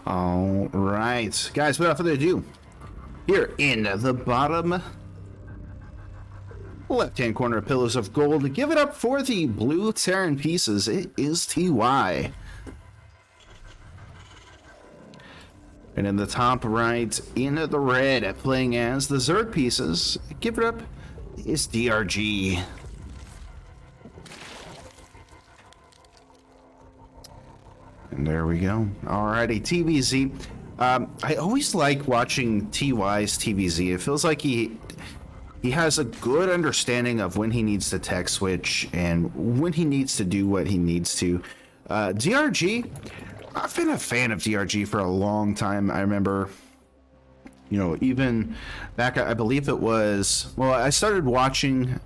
All right, guys, without further ado, here in the bottom left-hand corner, Pillars of Gold, give it up for the blue Terran pieces. It is TY. And in the top right, in the red, playing as the Zerg pieces, give it up is DRG. And there we go. Alrighty, TVZ. I always like watching TY's TVZ. It feels like he has a good understanding of when he needs to tech switch and when he needs to do what he needs to. DRG, I've been a fan of DRG for a long time. I remember, you know, even back, I believe it was, well, I started watching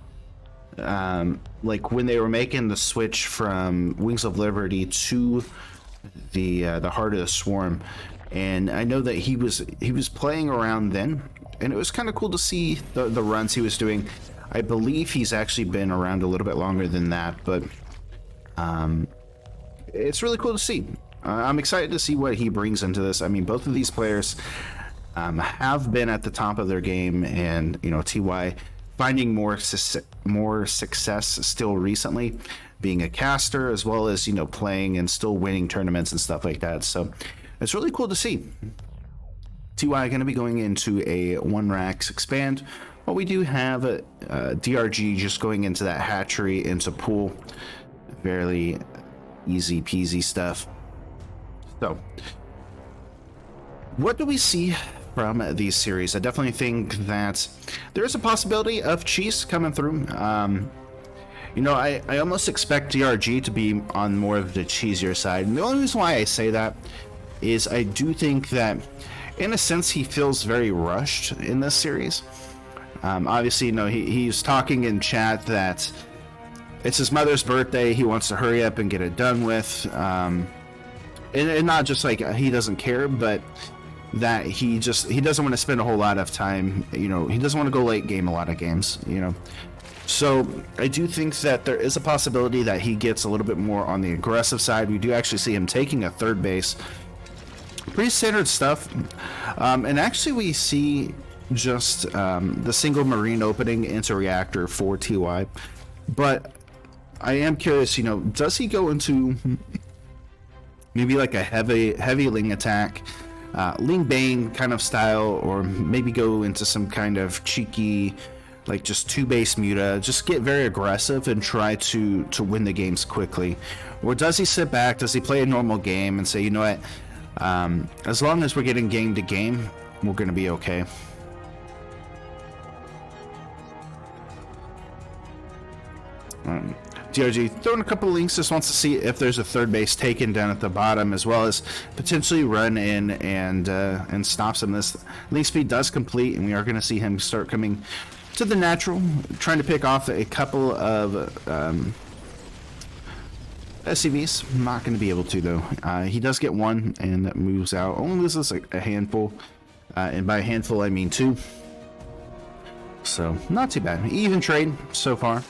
like when they were making the switch from Wings of Liberty to the Heart of the Swarm, and I know that he was playing around then, and it was kind of cool to see the runs he was doing. I believe he's actually been around a little bit longer than that, but it's really cool to see. I'm excited to see what he brings into this. I mean, both of these players have been at the top of their game, and you know, TY finding more success still recently, being a caster, as well as, you know, playing and still winning tournaments and stuff like that. So it's really cool to see. TY going to be going into a 1-rack expand. Well, we do have a DRG just going into that hatchery, into pool. Fairly easy peasy stuff. So what do we see from these series? I definitely think that there is a possibility of cheese coming through. You know, I almost expect DRG to be on more of the cheesier side. And the only reason why I say that is I do think that, in a sense, he feels very rushed in this series. Obviously, you know, he's talking in chat that it's his mother's birthday. He wants to hurry up and get it done with. And not just like he doesn't care, but that he doesn't want to spend a whole lot of time. You know, he doesn't want to go late game a lot of games, you know. So I do think that there is a possibility that he gets a little bit more on the aggressive side. We do actually see him taking a third base. Pretty standard stuff. And actually we see just the single Marine opening into reactor for TY. But I am curious, you know, does he go into maybe like a heavy Ling attack, Ling Bane kind of style, or maybe go into some kind of cheeky, like just 2-base muta, just get very aggressive and try to win the games quickly? Or does he sit back, does he play a normal game and say, you know what, as long as we're getting game to game, we're going to be okay? DRG throwing a couple of links, just wants to see if there's a third base taken down at the bottom, as well as potentially run in and stop some of this. Link speed does complete, and we are going to see him start coming to the natural, trying to pick off a couple of SCVs. Not going to be able to, though. He does get one and that moves out. Only loses a handful, and by a handful I mean 2. So not too bad. Even trade so far.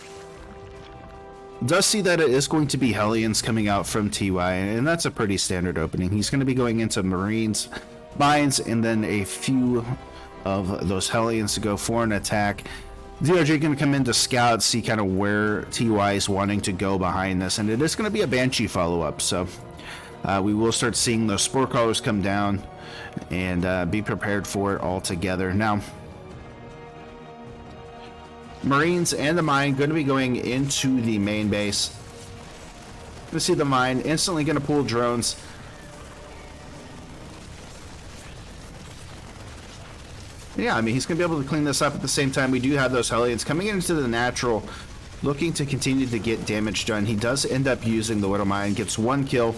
Does see that it is going to be Hellions coming out from TY, and that's a pretty standard opening. He's going to be going into Marines, Mines, and then a few of those Hellions to go for an attack. DRG going to come in to scout, see kind of where TY is wanting to go behind this, and it is going to be a Banshee follow-up, so we will start seeing those Spore Crawlers come down and be prepared for it all together. Now, Marines and the mine going to be going into the main base. We see the mine instantly going to pull drones. Yeah, I mean, he's going to be able to clean this up at the same time. We do have those Hellions coming into the natural, looking to continue to get damage done. He does end up using the Widow Mine, gets 1 kill.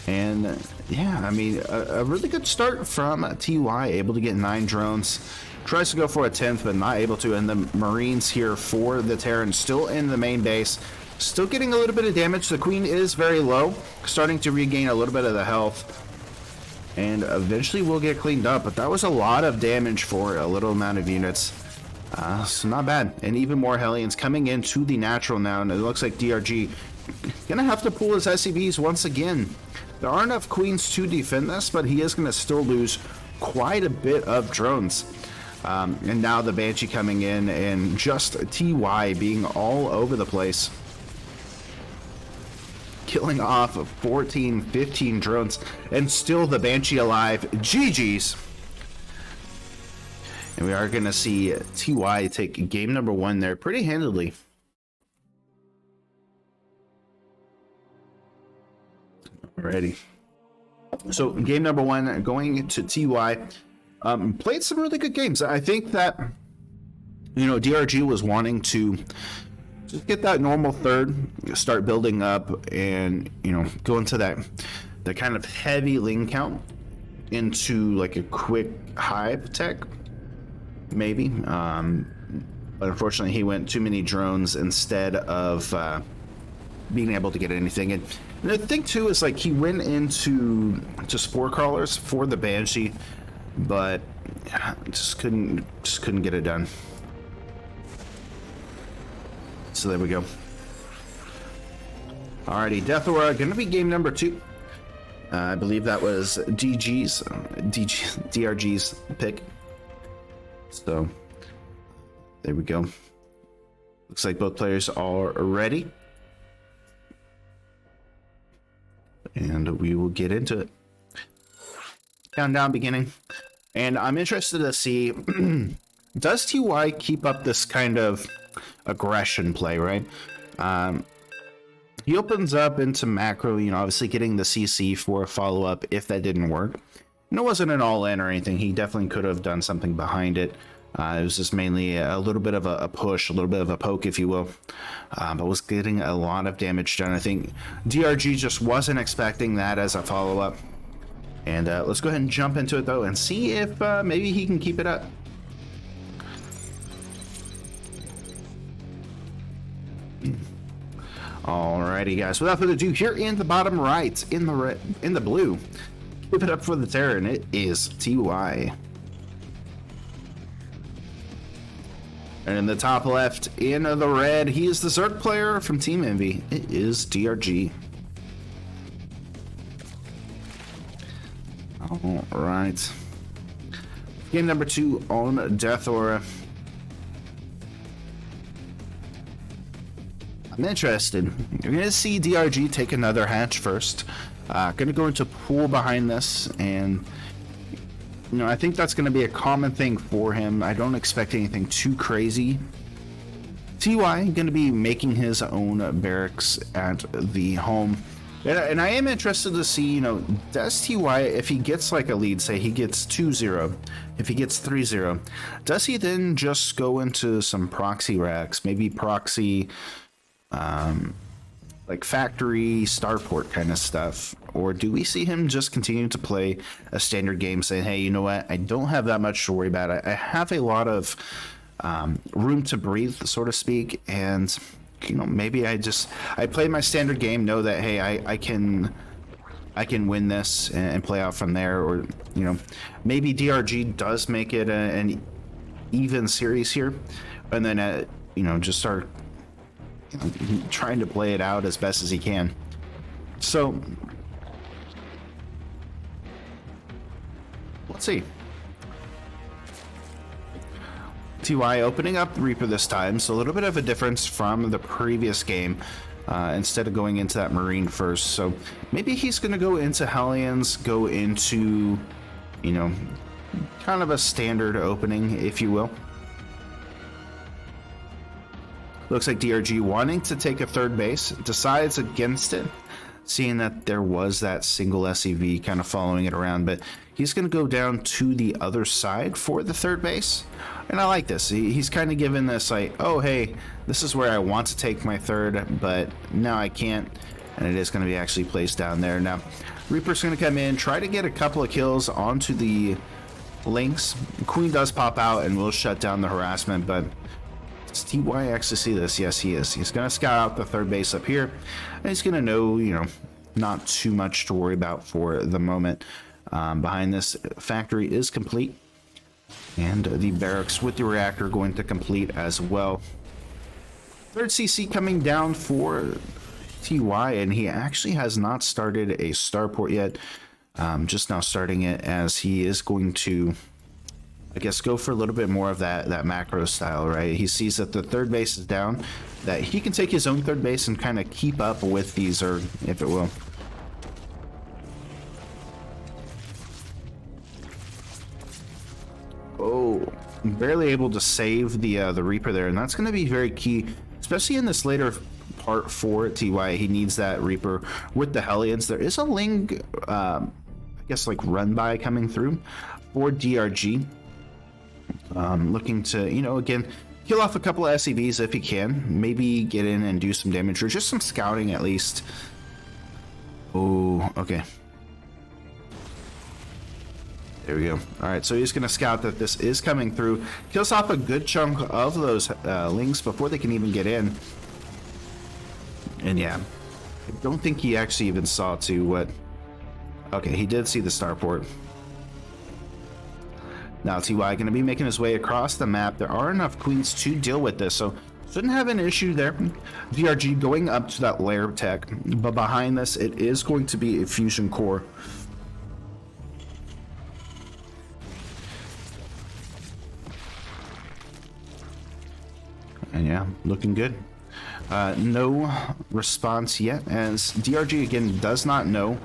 And yeah, I mean, a really good start from TY, able to get 9 drones. Tries to go for a 10th, but not able to. And the Marines here for the Terran still in the main base. Still getting a little bit of damage. The Queen is very low, starting to regain a little bit of the health. And eventually will get cleaned up. But that was a lot of damage for a little amount of units. So not bad. And even more Hellions coming into the natural now. And it looks like DRG gonna have to pull his SCVs once again. There are enough queens to defend this, but he is gonna still lose quite a bit of drones. And now the Banshee coming in and just TY being all over the place. Killing off 14, 15 drones, and still the Banshee alive. GG's. And we are going to see TY take game number 1 there pretty handily. Alrighty. So game number 1 going to TY. Played some really good games. I think that, you know, DRG was wanting to just get that normal third, start building up, and, you know, go into the kind of heavy lane count into like a quick hive tech, maybe. But unfortunately, he went too many drones instead of being able to get anything. And the thing too is, like, he went into spore crawlers for the Banshee, but just couldn't get it done. So there we go. Alrighty, Death Aura gonna be game number 2. I believe that was DRG's pick. So there we go. Looks like both players are ready, and we will get into it. Countdown beginning, and I'm interested to see does TY keep up this kind of aggression play, right? He opens up into macro, you know, obviously getting the CC for a follow-up if that didn't work. And it wasn't an all-in or anything. He definitely could have done something behind it. It was just mainly a little bit of a push, a little bit of a poke, if you will. But was getting a lot of damage done. I think DRG just wasn't expecting that as a follow-up. And let's go ahead and jump into it, though, and see if maybe he can keep it up. Alrighty, guys. Without further ado, here in the bottom right, in the red, in the blue, give it up for the Terror, and it is TY. And in the top left, in the red, he is the Zerg player from Team Envy. It is DRG. All right. Game number 2 on Death Aura. I'm interested. You're going to see DRG take another hatch first. Going to go into pool behind this, and you know, I think that's going to be a common thing for him. I don't expect anything too crazy. TY going to be making his own barracks at the home. And I am interested to see, you know, does TY, if he gets like a lead, say he gets 2-0, if he gets 3-0, does he then just go into some proxy racks, maybe proxy like factory starport kind of stuff, or do we see him just continue to play a standard game, saying, hey, you know what, I don't have that much to worry about, I have a lot of room to breathe, so to speak, and you know, maybe I play my standard game, know that, hey, I can win this and play out from there. Or, you know, maybe DRG does make it an even series here, and then you know, just start, you know, trying to play it out as best as he can. So let's see. TY opening up Reaper this time, so a little bit of a difference from the previous game. Instead of going into that Marine first, so maybe he's going to go into Hellions, go into, you know, kind of a standard opening, if you will. Looks like DRG wanting to take a third base, decides against it, seeing that there was that single SCV kind of following it around, but he's going to go down to the other side for the third base. And I like this. He's kind of given this, like, oh, hey, this is where I want to take my third, but now I can't. And it is going to be actually placed down there. Now, Reaper's going to come in, try to get a couple of kills onto the links. Queen does pop out and will shut down the harassment, but does TY actually see this? Yes, he is. He's going to scout out the third base up here, and he's going to know, you know, not too much to worry about for the moment. Behind this, factory is complete, and the barracks with the reactor going to complete as well. Third CC coming down for TY, and he actually has not started a starport yet. Just now starting it, as he is going to, I guess, go for a little bit more of that macro style, right? He sees that the third base is down, that he can take his own third base and kind of keep up with the Zerg, if it will. Oh, barely able to save the Reaper there, and that's going to be very key, especially in this later part for TY. He needs that Reaper with the Hellions. There is a Ling, I guess, like run by coming through for DRG. Looking to, you know, again, kill off a couple of SCVs if he can. Maybe get in and do some damage, or just some scouting at least. Oh, okay. There we go. All right, so he's going to scout that this is coming through. Kills off a good chunk of those Lings before they can even get in. And yeah, I don't think he actually even saw to what... Okay, he did see the starport. Now TY going to be making his way across the map. There are enough queens to deal with this, so shouldn't have an issue there. DRG going up to that lair tech, but behind this, it is going to be a fusion core. And yeah, looking good. No response yet, as DRG again does not know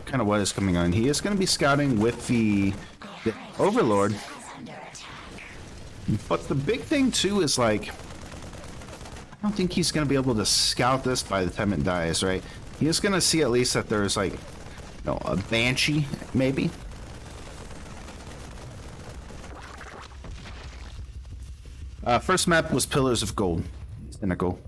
kind of what is coming on. He is going to be scouting with the Overlord. But the big thing too is, like, I don't think he's going to be able to scout this by the time it dies, right? He is going to see at least that there's, like, you know, a Banshee, maybe. First map was Pillars of Gold. Cynical.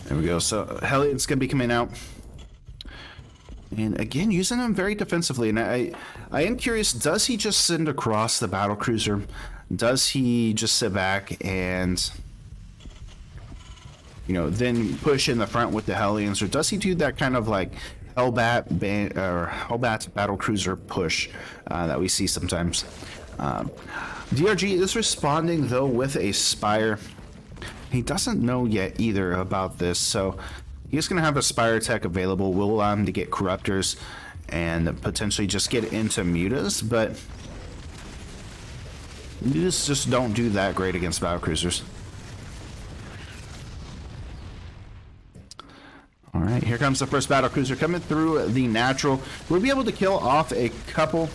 There we go. So Hellions gonna be coming out, and again using them very defensively. And I am curious, does he just send across the battle cruiser? Does he just sit back and, you know, then push in the front with the Hellions, or does he do that kind of like Hellbat's battle cruiser push that we see sometimes? DRG is responding though with a Spire. He doesn't know yet either about this, so he's going to have a Spire tech available. Will allow him to get Corruptors and potentially just get into Mutas, but Mutas just don't do that great against battlecruisers. All right, here comes the first battlecruiser coming through the natural. We'll be able to kill off a couple.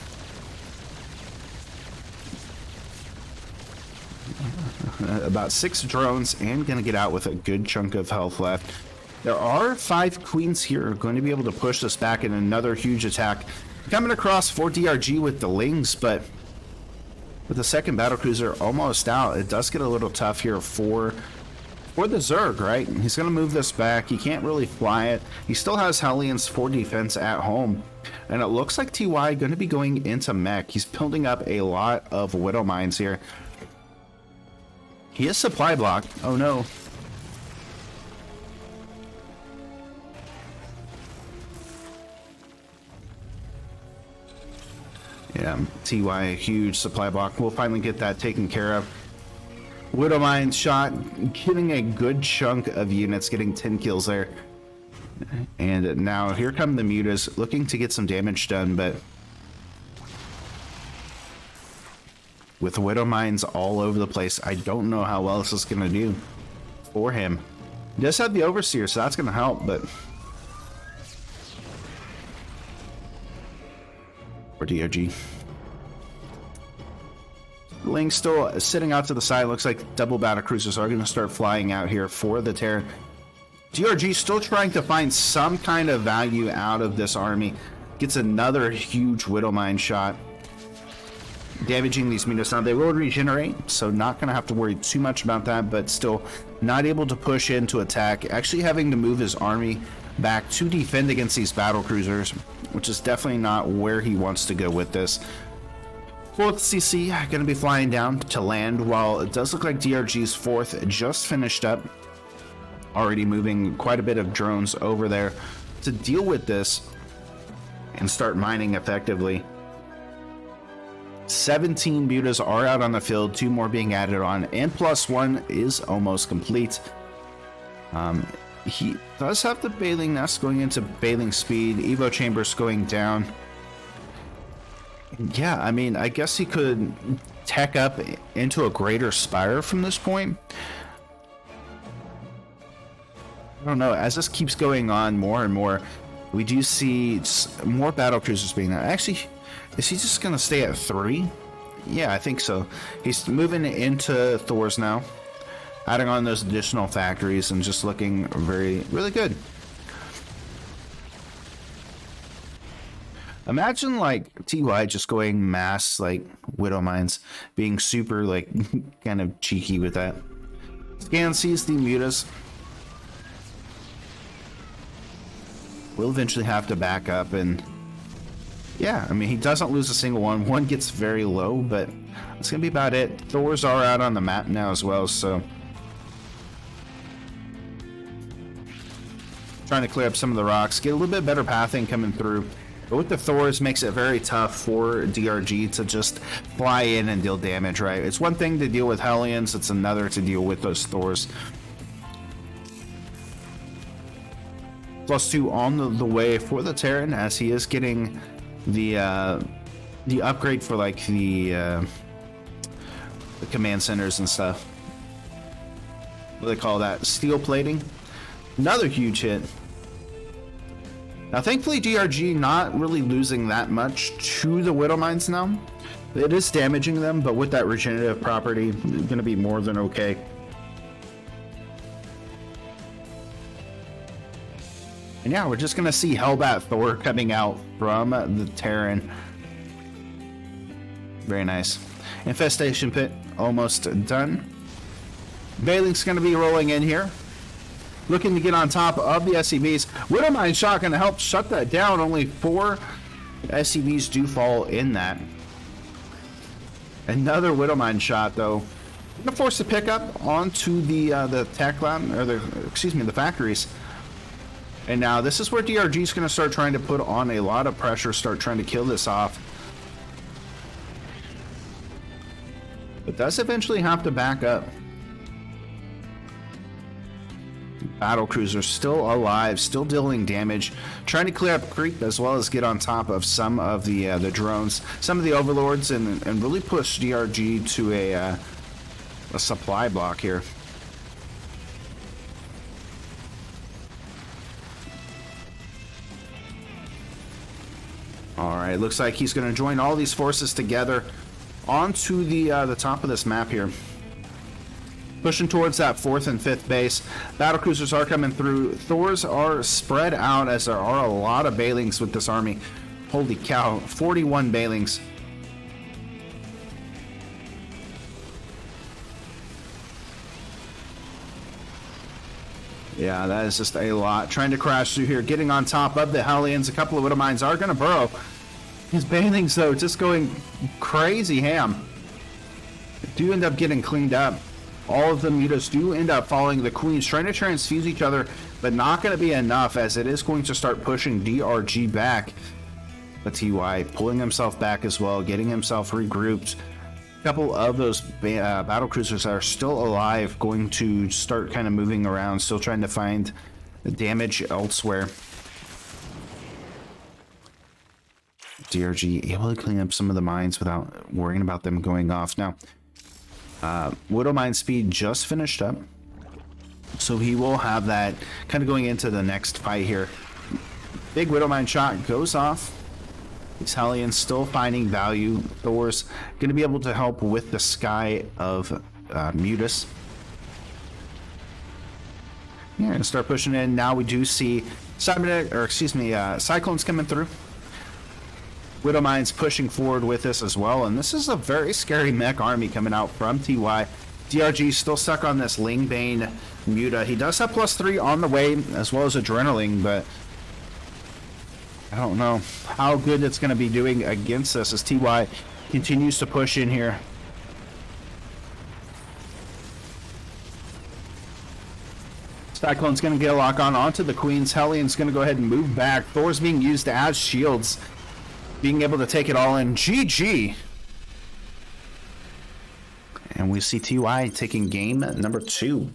About 6 drones, and gonna get out with a good chunk of health left. There are 5 queens here going to be able to push this back in another huge attack coming across for DRG with the Lings, but with the second battlecruiser almost out, it does get a little tough here for the Zerg, right? He's gonna move this back. He can't really fly it. He still has Hellions for defense at home, and it looks like TY going to be going into mech. He's building up a lot of Widow Mines here. He is supply block. Oh no. Yeah, TY, huge supply block. We'll finally get that taken care of. Widow Mine shot, getting a good chunk of units, getting 10 kills there. And now here come the Mutas, looking to get some damage done, but with Widow Mines all over the place, I don't know how well this is going to do for him. He does have the Overseer, so that's going to help, but for DRG. Ling still sitting out to the side. Looks like double battlecruisers are going to start flying out here for the Terran. DRG still trying to find some kind of value out of this army. Gets another huge Widow Mine shot, damaging these Mutas. Now they will regenerate, so not going to have to worry too much about that, but still not able to push in to attack. Actually having to move his army back to defend against these battle cruisers, which is definitely not where he wants to go with this. 4th CC going to be flying down to land, while it does look like DRG's 4th just finished up. Already moving quite a bit of drones over there to deal with this and start mining effectively. 17 mutas are out on the field, 2 more being added on, and +1 is almost complete. He does have the baling nest going into baling speed, evo chambers going down. Yeah, I mean, I guess he could tech up into a greater spire from this point. I don't know, as this keeps going on more and more, we do see more battle cruisers being actually. Is he just gonna stay at 3? Yeah, I think so. He's moving into Thor's now, adding on those additional factories and just looking really good. Imagine like TY just going mass like Widow Mines, being super like kind of cheeky with that. Scan sees the mutas. We'll eventually have to back up, and yeah, I mean, he doesn't lose a single one. One gets very low, but that's gonna be about it. Thors are out on the map now as well, so trying to clear up some of the rocks, get a little bit better pathing coming through. But with the Thors, makes it very tough for DRG to just fly in and deal damage, right? It's one thing to deal with Hellions, it's another to deal with those Thors. +2 on the way for the Terran, as he is getting the upgrade for like the command centers and stuff. What do they call that? Steel plating. Another huge hit. Now thankfully DRG not really losing that much to the Widow Mines now. It is damaging them, but with that regenerative property, it's gonna be more than okay. And yeah, we're just gonna see Hellbat Thor coming out from the Terran. Very nice. Infestation Pit almost done. Baling's gonna be rolling in here, looking to get on top of the SCVs. Widowmine shot gonna help shut that down. Only 4 SCVs do fall in that. Another Widowmine shot though. Gonna force the pickup onto the tech lab, or the factories. And now this is where DRG is going to start trying to put on a lot of pressure, start trying to kill this off. But does eventually have to back up. Battle cruisers still alive, still dealing damage, trying to clear up creep as well as get on top of some of the drones, some of the overlords, and really push DRG to a supply block here. Alright, looks like he's going to join all these forces together onto the top of this map here. Pushing towards that 4th and 5th base. Battlecruisers are coming through. Thors are spread out as there are a lot of Balings with this army. Holy cow, 41 Balings. Yeah, that is just a lot. Trying to crash through here, getting on top of the Hellions. A couple of Widowmines are going to burrow. His Balings, though, just going crazy ham. Do end up getting cleaned up. All of the mutas do end up following the Queens, trying to transfuse each other, but not going to be enough, as it is going to start pushing DRG back. But TY pulling himself back as well, getting himself regrouped. A couple of those battle cruisers that are still alive going to start kind of moving around, still trying to find the damage elsewhere. DRG able to clean up some of the mines without worrying about them going off. Now, Widow Mine speed just finished up, so he will have that kind of going into the next fight here. Big Widow Mine shot goes off. These Hellions still finding value. Thor's going to be able to help with the sky of Mutus. Yeah, going to start pushing in. Now we do see Cyclones coming through. Widow Mines pushing forward with this as well, and this is a very scary mech army coming out from TY. DRG still stuck on this Lingbane Muta. He does have +3 on the way, as well as Adrenaline, but I don't know how good it's going to be doing against us as TY continues to push in here. Cyclone's going to get a lock on onto the Queens. Hellion's going to go ahead and move back. Thor's being used as shields, being able to take it all in. GG. And we see TY taking game number 2.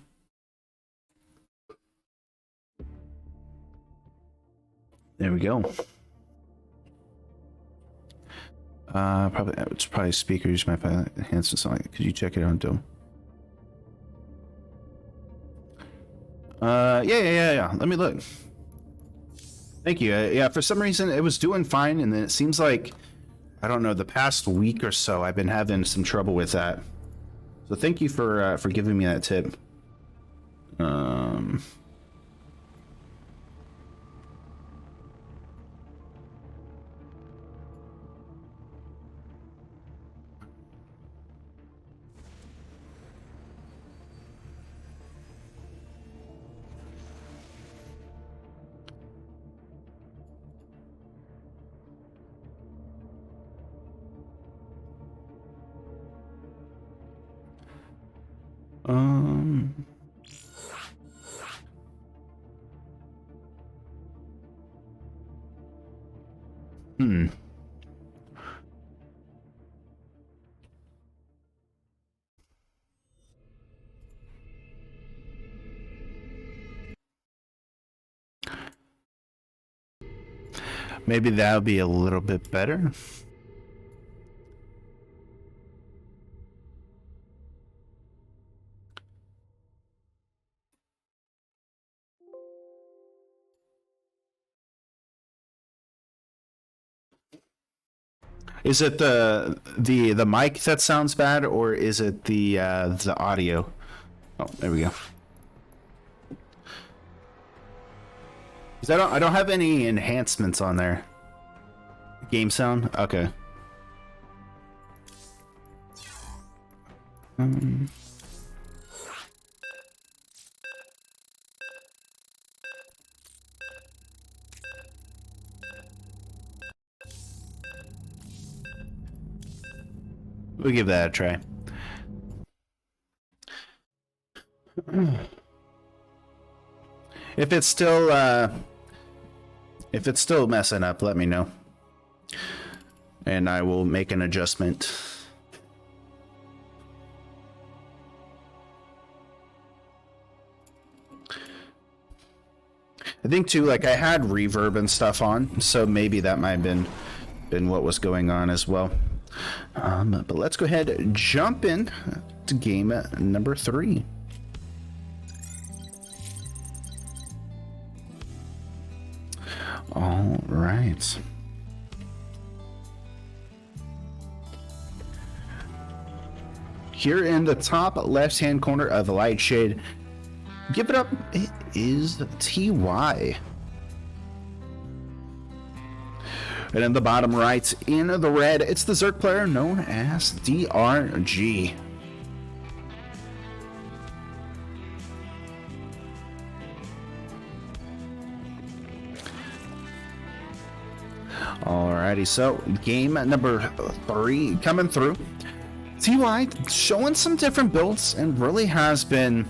There we go. It's probably speakers. My hands and something. Could you check it out, Dome? Yeah. Let me look. Thank you. Yeah, for some reason it was doing fine, and then it seems like, I don't know, the past week or so I've been having some trouble with that. So thank you for giving me that tip. Maybe that'll be a little bit better. Is it the mic that sounds bad, or is it the audio? Oh, there we go. 'Cause I don't have any enhancements on there. Game sound? Okay. We'll give that a try. If it's still messing up, let me know, and I will make an adjustment. I think too, like, I had reverb and stuff on, so maybe that might have been what was going on as well. But let's go ahead and jump in to game number 3. All right. Here in the top left-hand corner of the light shade, give it up, it is TY. And in the bottom right, in the red, it's the Zerg player known as DRG. Alrighty, so game number 3 coming through. TY showing some different builds, and really has been,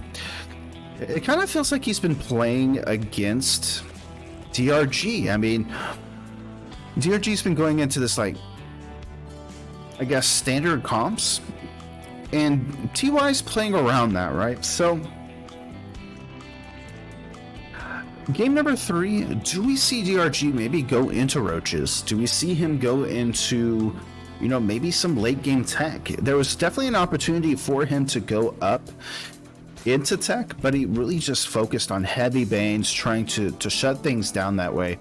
it kind of feels like he's been playing against DRG. I mean, DRG's been going into this, like, I guess, standard comps, and TY's playing around that, right? So game number 3, do we see DRG maybe go into roaches? Do we see him go into, you know, maybe some late game tech? There was definitely an opportunity for him to go up into tech, but he really just focused on heavy banes, trying to shut things down that way.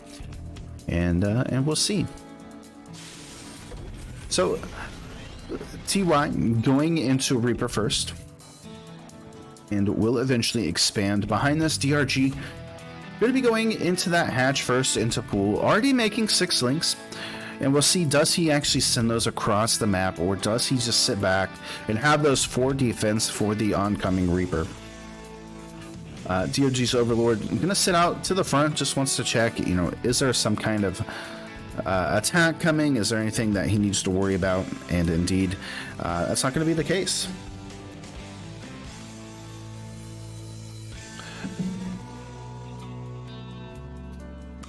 And we'll see. So TY going into Reaper first, and will eventually expand behind this. DRG going to be going into that hatch first, into pool, already making 6 links, and we'll see, does he actually send those across the map, or does he just sit back and have those 4 defense for the oncoming Reaper? DRG's Overlord going to sit out to the front, just wants to check, you know, is there some kind of attack coming? Is there anything that he needs to worry about? And indeed, that's not going to be the case.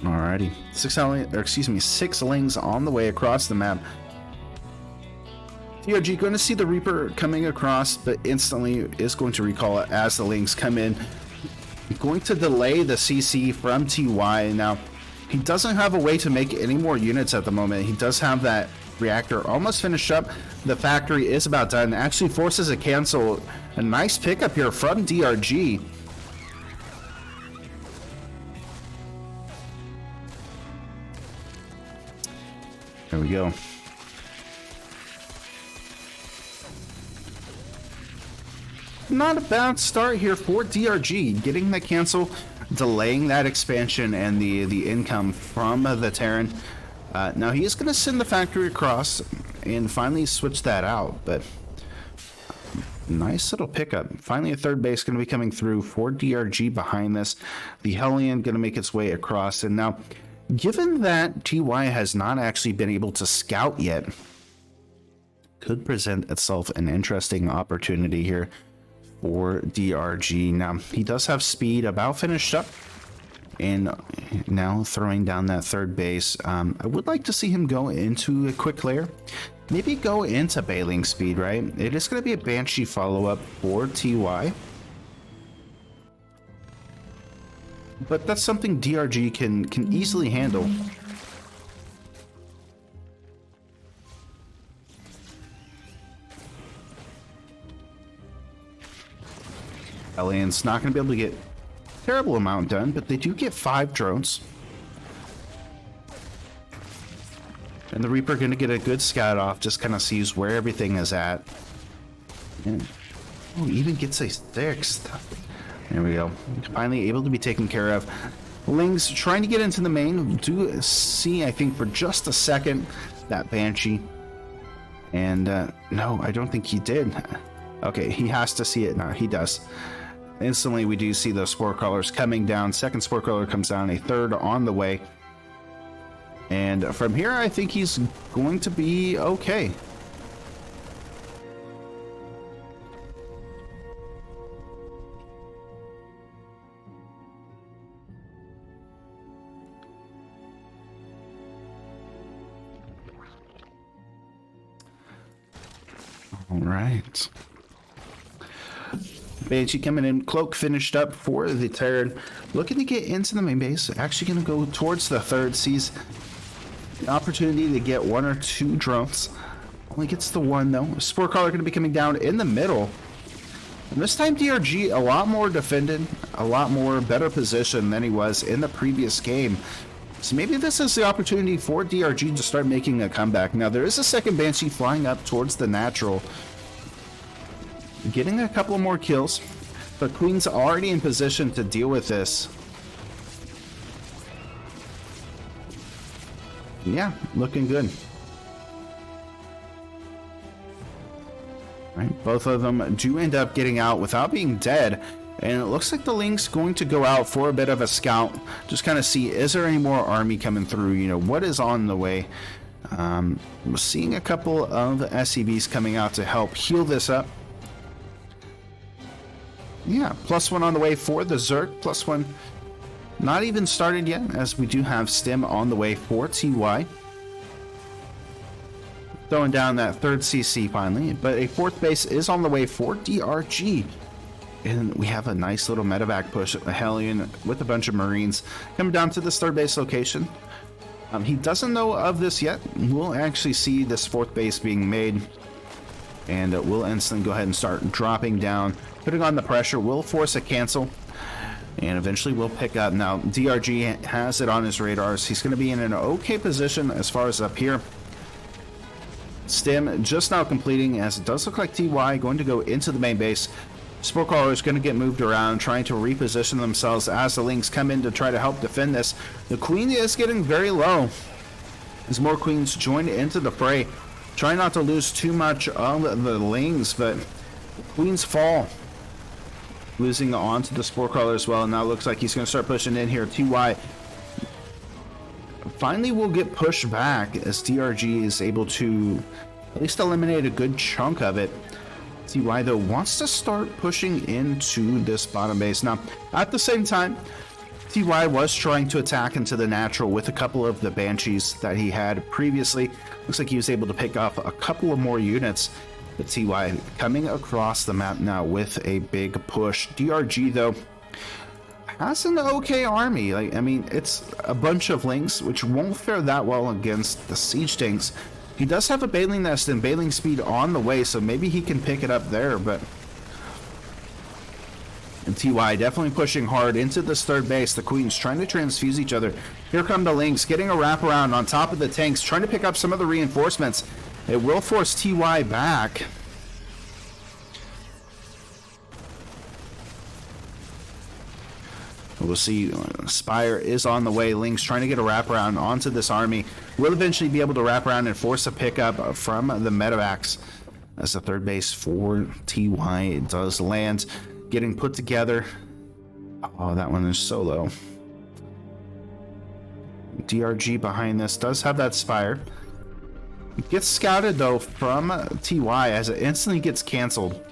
Alrighty, 6 lings on the way across the map. DRG going to see the Reaper coming across, but instantly is going to recall it as the Lings come in. Going to delay the CC from TY. Now, he doesn't have a way to make any more units at the moment. He does have that reactor almost finished up. The factory is about done. Actually forces a cancel. A nice pickup here from DRG. There we go. Not a bad start here for DRG, getting the cancel, delaying that expansion and the income from the Terran. Now he is going to send the factory across and finally switch that out, but nice little pickup. Finally a third base going to be coming through for DRG behind this. The Hellion going to make its way across, and now given that TY has not actually been able to scout yet, could present itself an interesting opportunity here for DRG. Now, he does have speed about finished up, and now throwing down that third base. I would like to see him go into a quick layer, maybe go into bailing speed, right? It is going to be a Banshee follow-up for TY, but that's something DRG can easily handle. Alien's not going to be able to get a terrible amount done, but they do get 5 drones. And the Reaper going to get a good scout off, just kind of sees where everything is at. And, oh, even gets a 6th. There we go. Finally able to be taken care of. Lings trying to get into the main. Do see, I think, for just a second, that Banshee. And no, I don't think he did. Okay, he has to see it now. He does. Instantly, we do see those spore crawlers coming down. Second spore crawler comes down, a third on the way. And from here, I think he's going to be okay. All right. Banshee coming in, Cloak finished up for the Terran, looking to get into the main base. Actually going to go towards the third, sees the opportunity to get 1 or 2 drones. Only gets the 1 though. Spore Crawler going to be coming down in the middle. And this time DRG a lot more defended, a lot more better position than he was in the previous game. So maybe this is the opportunity for DRG to start making a comeback. Now there is a second Banshee flying up towards the natural, getting a couple more kills, but Queen's already in position to deal with this. Yeah, looking good. Right, both of them do end up getting out without being dead, and it looks like the Link's going to go out for a bit of a scout, just kind of see, is there any more army coming through, you know, what is on the way. We're seeing a couple of SCVs coming out to help heal this up. Yeah, +1 on the way for the Zerg, +1 not even started yet, as we do have Stim on the way for TY. Throwing down that third CC finally, but a 4th base is on the way for DRG. And we have a nice little medevac push, a Hellion with a bunch of Marines coming down to this 3rd base location. He doesn't know of this yet. We'll actually see this 4th base being made, and we'll instantly go ahead and start dropping down, putting on the pressure. We'll force a cancel, and eventually we'll pick up. Now DRG has it on his radars. He's going to be in an okay position as far as up here. Stim just now completing, as it does look like TY going to go into the main base. Spore Crawler is going to get moved around, trying to reposition themselves as the Lings come in to try to help defend this. The Queen is getting very low as more Queens join into the fray. Try not to lose too much of the Lings, but Queens fall, losing onto the Spore Crawler as well. And now it looks like he's going to start pushing in here. TY finally will get pushed back as DRG is able to at least eliminate a good chunk of it. TY though wants to start pushing into this bottom base. Now at the same time, TY was trying to attack into the natural with a couple of the Banshees that he had previously. Looks like he was able to pick off a couple of more units. The TY coming across the map now with a big push. DRG, though, has an okay army. Like, I mean, it's a bunch of links, which won't fare that well against the siege tanks. He does have a Baling Nest and Baling Speed on the way, so maybe he can pick it up there, but... And TY definitely pushing hard into this third base. The Queens trying to transfuse each other. Here come the links, getting a wraparound on top of the tanks, trying to pick up some of the reinforcements. It will force TY back. We'll see. Spire is on the way. Link's trying to get a wraparound onto this army. Will eventually be able to wrap around and force a pickup from the medevacs. As the third base for TY does land. Getting put together. Oh, that one is so low. DRG behind this does have that Spire. It gets scouted though from TY as it instantly gets canceled.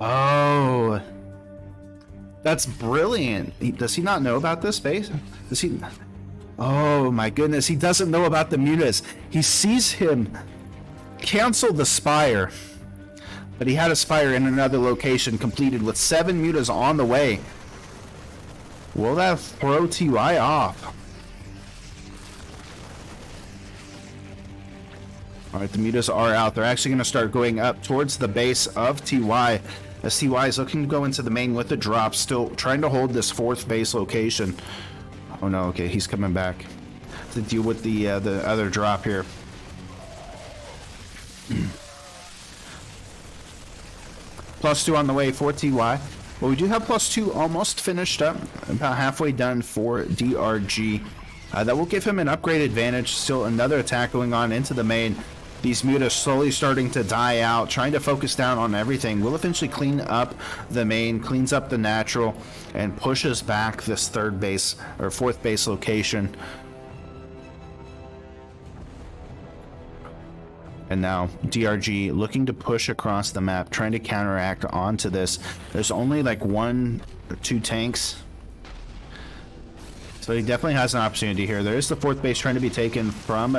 Oh, that's brilliant. Does he not know about this base? Does he? Oh my goodness, he doesn't know about the mutas. He sees him cancel the Spire, but he had a Spire in another location completed with 7 mutas on the way. Will that throw TY off? Alright, the mutas are out. They're actually going to start going up towards the base of TY. As TY is looking to go into the main with the drop, still trying to hold this 4th base location. Oh no, okay, he's coming back to deal with the other drop here. +2 on the way for TY. Well, we do have +2 almost finished up, about halfway done for DRG. That will give him an upgrade advantage. Still another attack going on into the main. These mutas slowly starting to die out, trying to focus down on everything. Will eventually clean up the main, cleans up the natural, and pushes back this 3rd base or 4th base location. And now DRG looking to push across the map, trying to counteract onto this. There's only like 1 or 2 tanks. So he definitely has an opportunity here. There is the 4th base trying to be taken from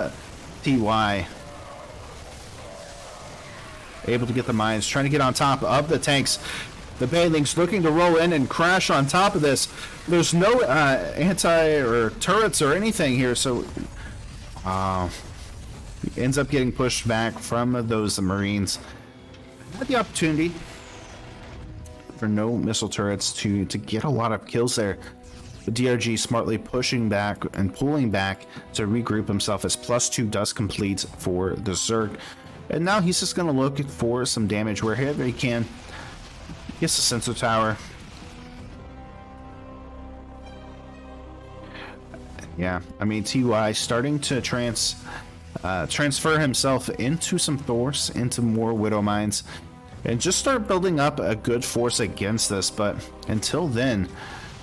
TY. Able to get the mines, trying to get on top of the tanks. The Balings looking to roll in and crash on top of this. There's no anti or turrets or anything here, so he ends up getting pushed back from those Marines. Had the opportunity for no missile turrets to get a lot of kills there. The DRG smartly pushing back and pulling back to regroup himself as +2 does complete for the Zerg. And now he's just going to look for some damage wherever he can. Gets the sensor tower. Yeah, I mean, TY starting to transfer himself into some Thors, into more Widow Mines, and just start building up a good force against this. But until then,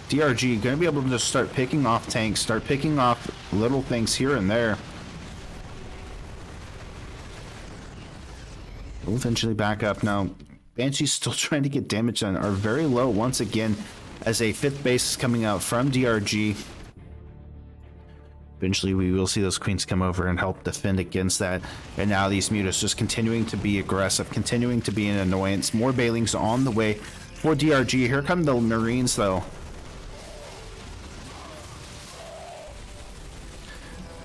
DRG going to be able to just start picking off tanks, start picking off little things here and there. We'll eventually back up. Now, Banshee's still trying to get damage done, are very low once again as a 5th base is coming out from DRG. Eventually we will see those Queens come over and help defend against that. And now these mutas just continuing to be aggressive, continuing to be an annoyance. More Balings on the way for DRG. Here come the Marines though.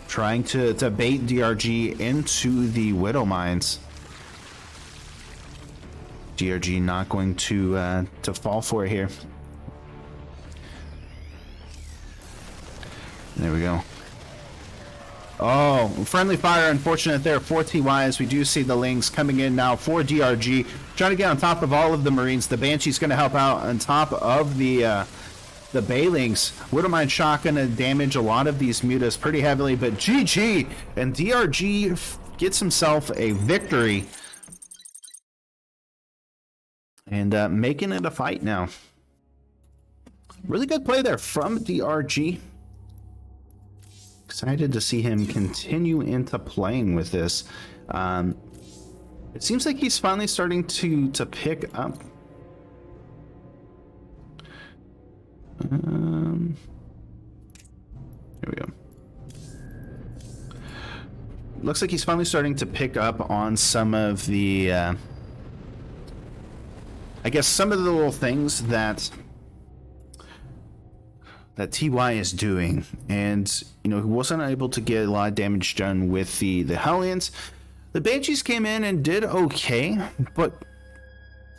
Trying to bait DRG into the Widow Mines. DRG not going to fall for it here. There we go. Oh, friendly fire, unfortunate there for TY as we do see the Lings coming in now for DRG. Trying to get on top of all of the Marines. The Banshee's going to help out on top of the Balings. Widowmine Shock going to damage a lot of these mutas pretty heavily, but GG! And DRG gets himself a victory. And making it a fight now. Really good play there from DRG. Excited to see him continue into playing with this. It seems like he's finally starting to pick up Here we go. Looks like he's finally starting to pick up on some of the, I guess some of the little things that TY is doing. And, you know, he wasn't able to get a lot of damage done with the Hellions. The Banshees came in and did okay,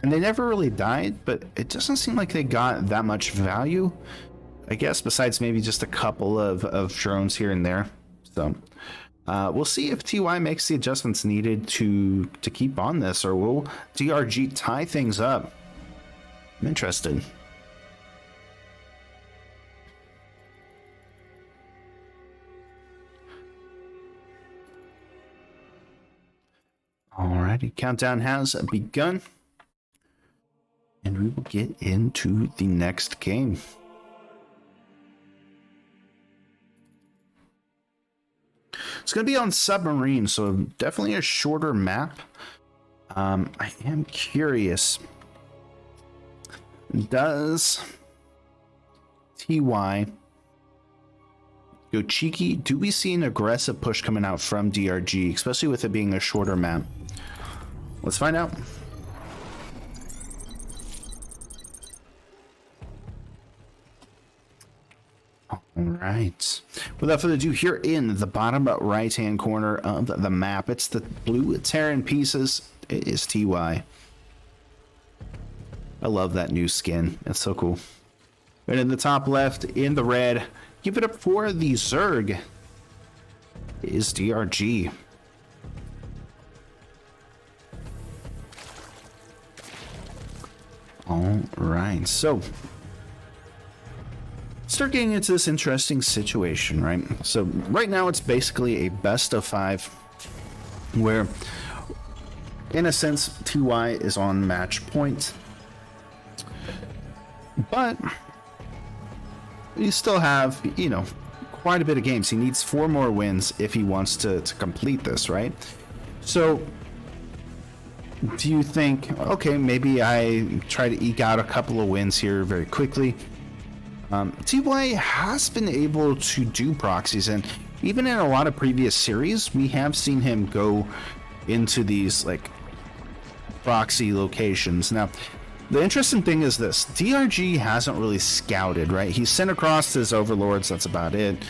and they never really died, but it doesn't seem like they got that much value, I guess, besides maybe just a couple of drones here and there. So we'll see if TY makes the adjustments needed to keep on this, or will DRG tie things up? I'm interested. Alrighty, countdown has begun, and we will get into the next game. It's going to be on submarine, so definitely a shorter map. I am curious, does TY go cheeky? Do we see an aggressive push coming out from DRG, especially with it being a shorter map? Let's find out. All right. Without further ado, here in the bottom right-hand corner of the map, it's the blue Terran pieces. It is TY. I love that new skin. It's so cool. And in the top left, in the red, give it up for the Zerg. It is DRG. All right, so start getting into this interesting situation, right? So right now it's basically a best of 5, where in a sense TY is on match point, but you still have, you know, quite a bit of games. He needs 4 more wins if he wants to complete this, right? So do you think, okay, maybe I try to eke out a couple of wins here very quickly? TY has been able to do proxies, and even in a lot of previous series, we have seen him go into these like proxy locations. Now, the interesting thing is this: DRG hasn't really scouted, right? He's sent across his overlords, that's about it.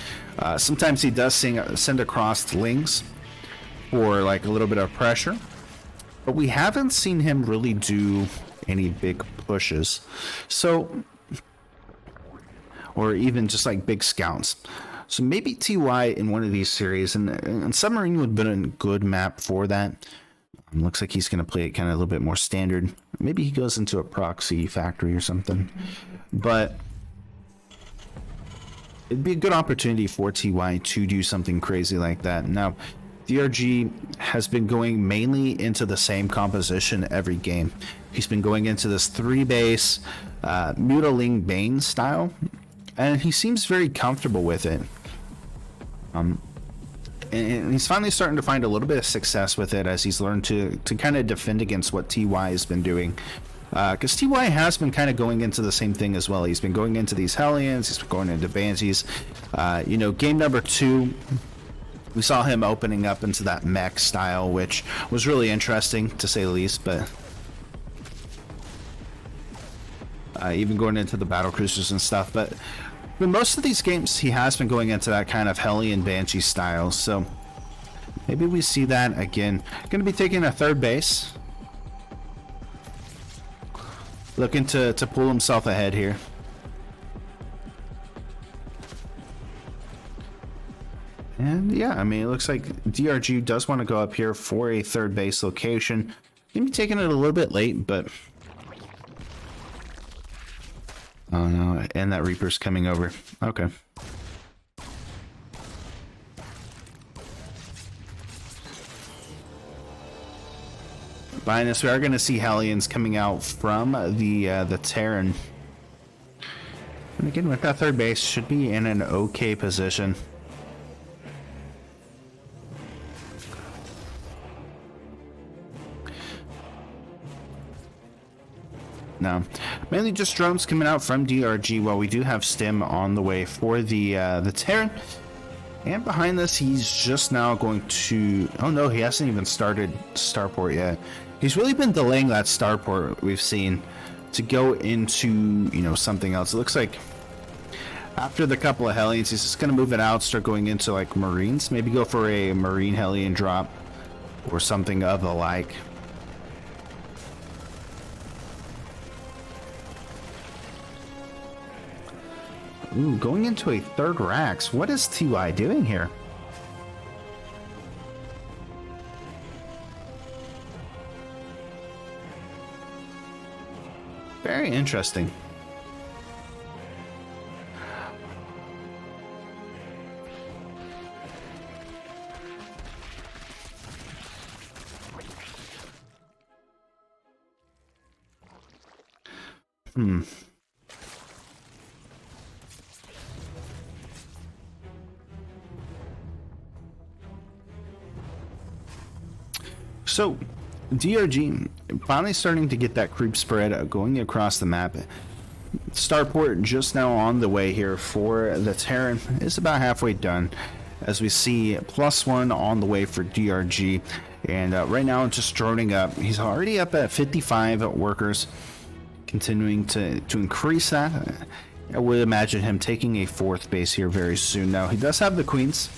Sometimes he does send across lings for like a little bit of pressure, but we haven't seen him really do any big pushes. So, or even just like big scouts. So maybe TY in one of these series, and Submarine would have been a good map for that. Looks like he's going to play it kind of a little bit more standard. Maybe he goes into a proxy factory or something. But it'd be a good opportunity for TY to do something crazy like that. Now, DRG has been going mainly into the same composition every game. He's been going into this 3-base Mutiling Bane style, and he seems very comfortable with it. And he's finally starting to find a little bit of success with it as he's learned to kind of defend against what TY has been doing. Because TY has been kind of going into the same thing as well. He's been going into these Hellions, he's been going into Banshees. You know, game number 2, we saw him opening up into that mech style, which was really interesting to say the least, but even going into the battle cruisers and stuff. But in most of these games, he has been going into that kind of Hellion Banshee style, so maybe we see that again. Going to be taking a 3rd base. Looking to pull himself ahead here. And yeah, I mean, it looks like DRG does want to go up here for a 3rd base location. Maybe taking it a little bit late, but oh no, and that Reaper's coming over. Okay. Behind us, we are going to see Hellions coming out from the Terran. And again, with that 3rd base, should be in an okay position. No, Mainly just drones coming out from DRG, while we do have Stim on the way for the Terran. And behind this, he's just now going to... Oh no, he hasn't even started Starport yet. He's really been delaying that Starport we've seen to go into, you know, something else. It looks like after the couple of Hellions, he's just going to move it out, start going into like Marines. Maybe go for a Marine Hellion drop or something of the like. Ooh, going into a third Rax. What is TY doing here? Very interesting. So, DRG finally starting to get that creep spread going across the map. Starport just now on the way here for the Terran is about halfway done, as we see +1 on the way for DRG. And right now just droning up. He's already up at 55 workers, continuing to increase that. I would imagine him taking a 4th base here very soon. Now he does have the Queens,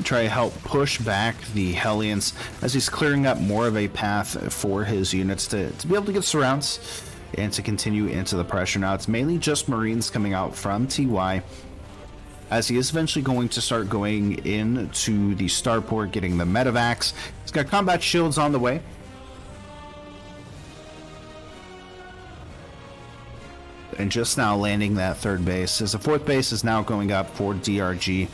try to help push back the Hellions as he's clearing up more of a path for his units to be able to get surrounds and to continue into the pressure. Now it's mainly just Marines coming out from TY, as he is eventually going to start going into the Starport, getting the medevacs. He's got combat shields on the way. And just now landing that 3rd base, as the 4th base is now going up for DRG.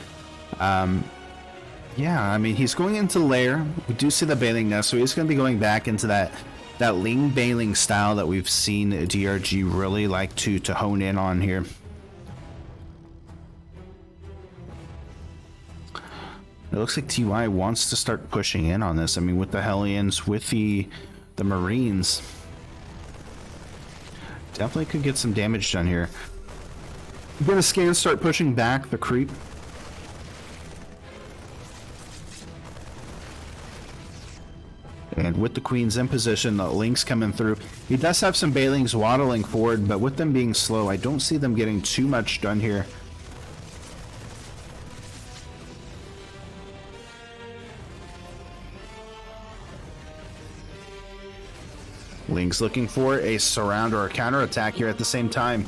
Yeah, I mean, he's going into lair. We do see the bailing nest, so he's going to be going back into that Ling bailing style that we've seen DRG really like to hone in on here. It looks like TY wants to start pushing in on this. I mean, with the Hellions, with the Marines, definitely could get some damage done here. I'm going to scan, start pushing back the creep. And with the Queens in position, the Lynx coming through. He does have some Bailings waddling forward, but with them being slow, I don't see them getting too much done here. Lynx looking for a surround or a counterattack here at the same time.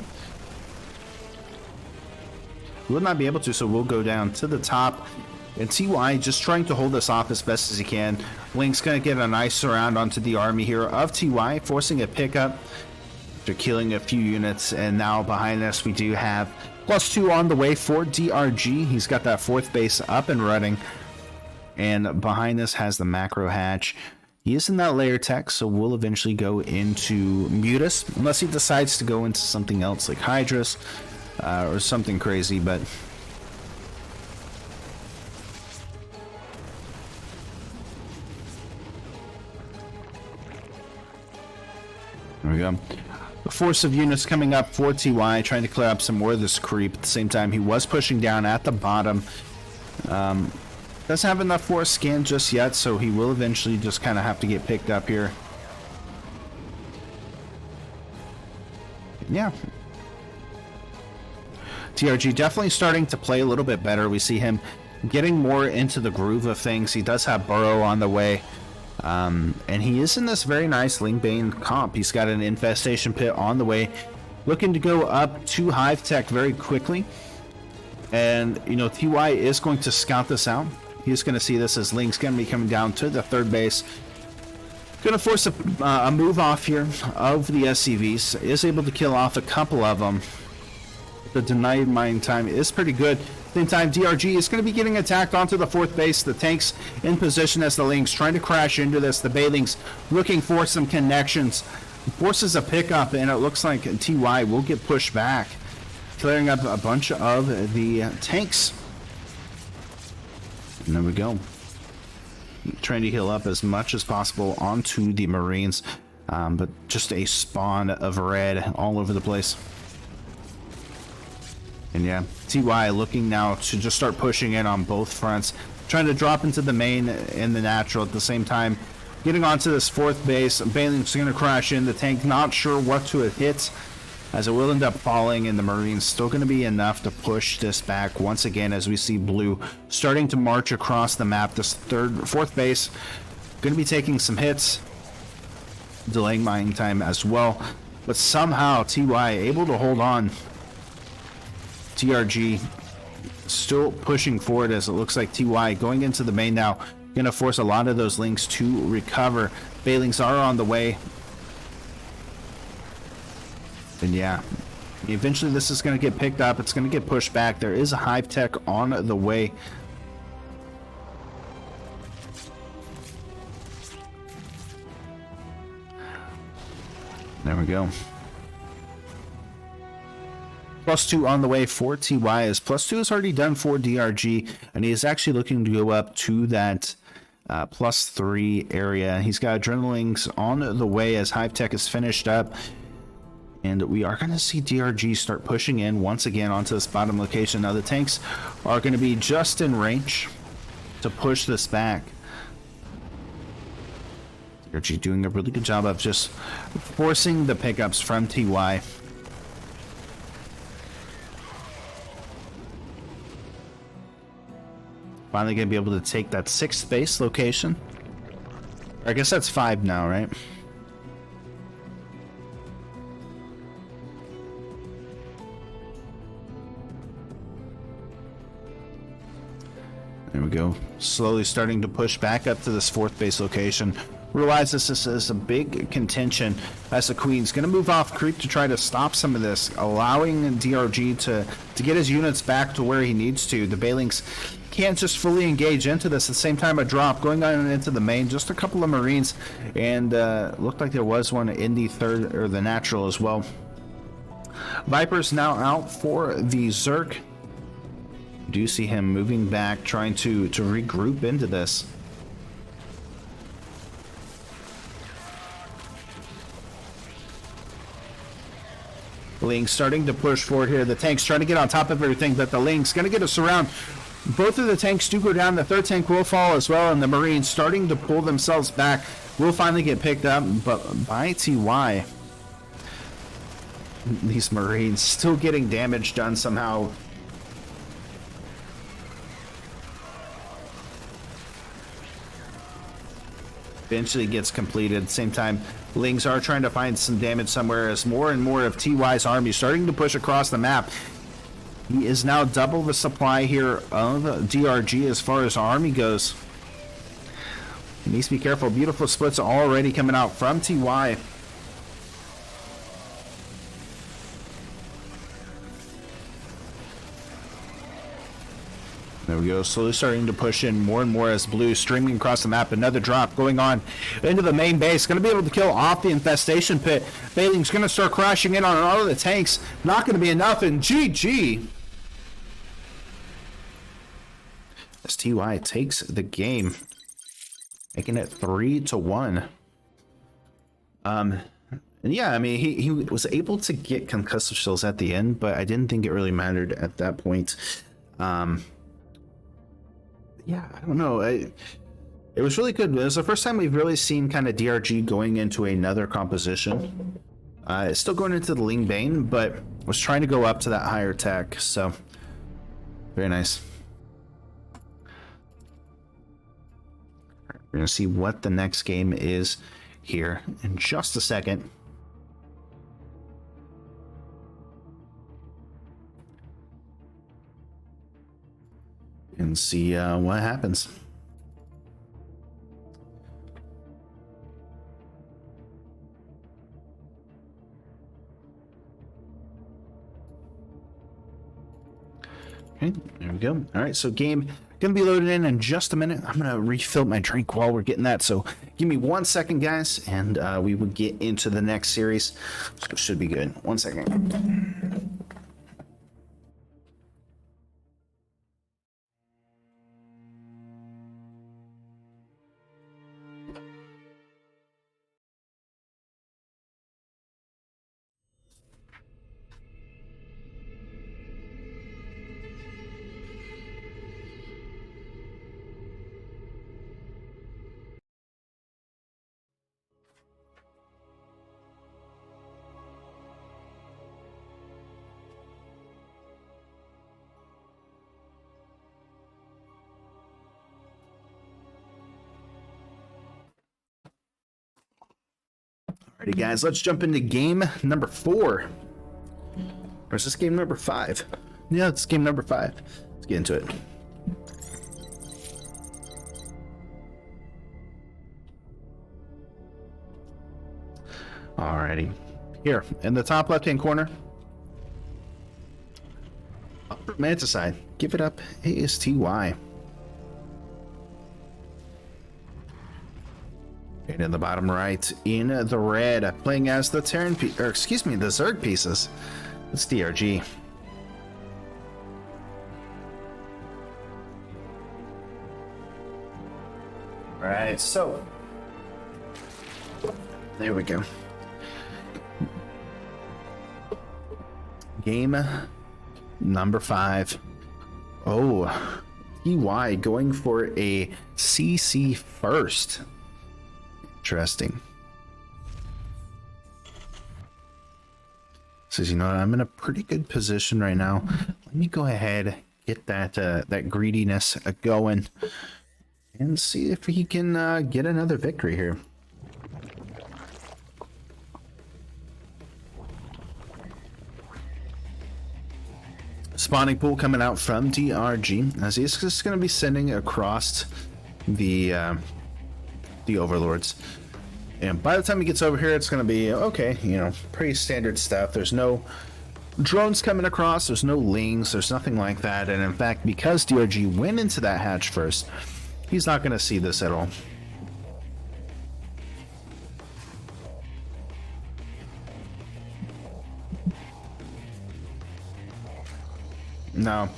Will not be able to, so we'll go down to the top. And TY just trying to hold this off as best as he can. Link's going to get a nice surround onto the army here of TY, forcing a pickup after killing a few units. And now behind us we do have +2 on the way for DRG. He's got that 4th base up and running. And behind us has the macro hatch. He is in that layer tech, so we'll eventually go into Mutus, unless he decides to go into something else like Hydras or something crazy, but... There we go. The force of units coming up for TY, trying to clear up some more of this creep. At the same time, he was pushing down at the bottom. Doesn't have enough force scan just yet, so he will eventually just kind of have to get picked up here. Yeah. DRG definitely starting to play a little bit better. We see him getting more into the groove of things. He does have Burrow on the way. And he is in this very nice Lingbane comp. He's got an infestation pit on the way, looking to go up to Hive Tech very quickly. And, you know, TY is going to scout this out. He's going to see this as Link's going to be coming down to the 3rd base. Going to force a move off here of the SCVs. Is able to kill off a couple of them. The denied mine time is pretty good. Same time, DRG is going to be getting attacked onto the 4th base. The tanks in position as the Lynx trying to crash into this. The Bailings looking for some connections. Forces a pickup, and it looks like TY will get pushed back, clearing up a bunch of the tanks. And there we go. Trying to heal up as much as possible onto the Marines. But just a spawn of red all over the place. And yeah, TY looking now to just start pushing in on both fronts, trying to drop into the main and the natural at the same time. Getting onto this fourth base, Bailing's going to crash in. The tank not sure what to hit, as it will end up falling, and the Marines still going to be enough to push this back once again as we see blue starting to march across the map. This fourth base going to be taking some hits, delaying mining time as well, but somehow TY able to hold on. DRG still pushing forward as it looks like TY going into the main now. Going to force a lot of those links to recover. Bailings are on the way. And yeah, eventually this is going to get picked up. It's going to get pushed back. There is a hive tech on the way. There we go. +2 on the way for TY, as +2 is already done for DRG, and he is actually looking to go up to that +3 area. He's got adrenalines on the way as Hive Tech is finished up, and we are going to see DRG start pushing in once again onto this bottom location. Now the tanks are going to be just in range to push this back. DRG doing a really good job of just forcing the pickups from TY. Finally going to be able to take that 6th base location. I guess that's 5 now, right? There we go. Slowly starting to push back up to this 4th base location. Realize this is a big contention as the Queen's going to move off creep to try to stop some of this, allowing DRG to get his units back to where he needs to. The Bailings can't just fully engage into this. At the same time, a drop going on into the main, just a couple of Marines, and looked like there was one in the third, or the natural as well. Viper's now out for the Zerk. Do see him moving back, trying to regroup into this. Ling starting to push forward here. The tank's trying to get on top of everything, but the Ling's going to get us around. Both of the tanks do go down. The 3rd tank will fall as well, and the Marines starting to pull themselves back will finally get picked up, but by TY. These Marines still getting damage done somehow. Eventually gets completed. Same time, Lings are trying to find some damage somewhere as more and more of TY's army starting to push across the map. He is now double the supply here of DRG as far as army goes. He needs to be careful. Beautiful splits already coming out from TY. There we go, slowly starting to push in more and more as blue streaming across the map. Another drop going on into the main base. Going to be able to kill off the infestation pit. Bailing's going to start crashing in on all of the tanks. Not going to be enough, and GG. As TY takes the game, making it 3-1. And yeah, I mean, he was able to get concussive shells at the end, but I didn't think it really mattered at that point. Yeah, I don't know. It was really good. It was the first time we've really seen kind of DRG going into another composition. It's still going into the Ling Bane, but was trying to go up to that higher tech. So, very nice. We're going to see what the next game is here in just a second. And see what happens. Okay, there we go. All right, so game gonna be loaded in just a minute. I'm gonna refill my drink while we're getting that. So give me 1 second, guys, and we will get into the next series. So it should be good. 1 second. Alrighty, guys, let's jump into game number 4. Or is this game number 5? Yeah, it's game number 5. Let's get into it. Alrighty. Here, in the top left-hand corner, upper Manticide. Give it up, ASTY. And in the bottom right, in the red, playing as the the Zerg pieces. It's DRG. Alright, so there we go. Game number 5. Oh, EY going for a CC first. Interesting. Says, you know, I'm in a pretty good position right now. Let me go ahead, get that greediness going, and see if he can get another victory here. Spawning pool coming out from DRG, as he's just going to be sending across the overlords. And by the time he gets over here, it's going to be okay, you know, pretty standard stuff. There's no drones coming across, there's no lings, there's nothing like that. And in fact, because DRG went into that hatch first, he's not going to see this at all. Now,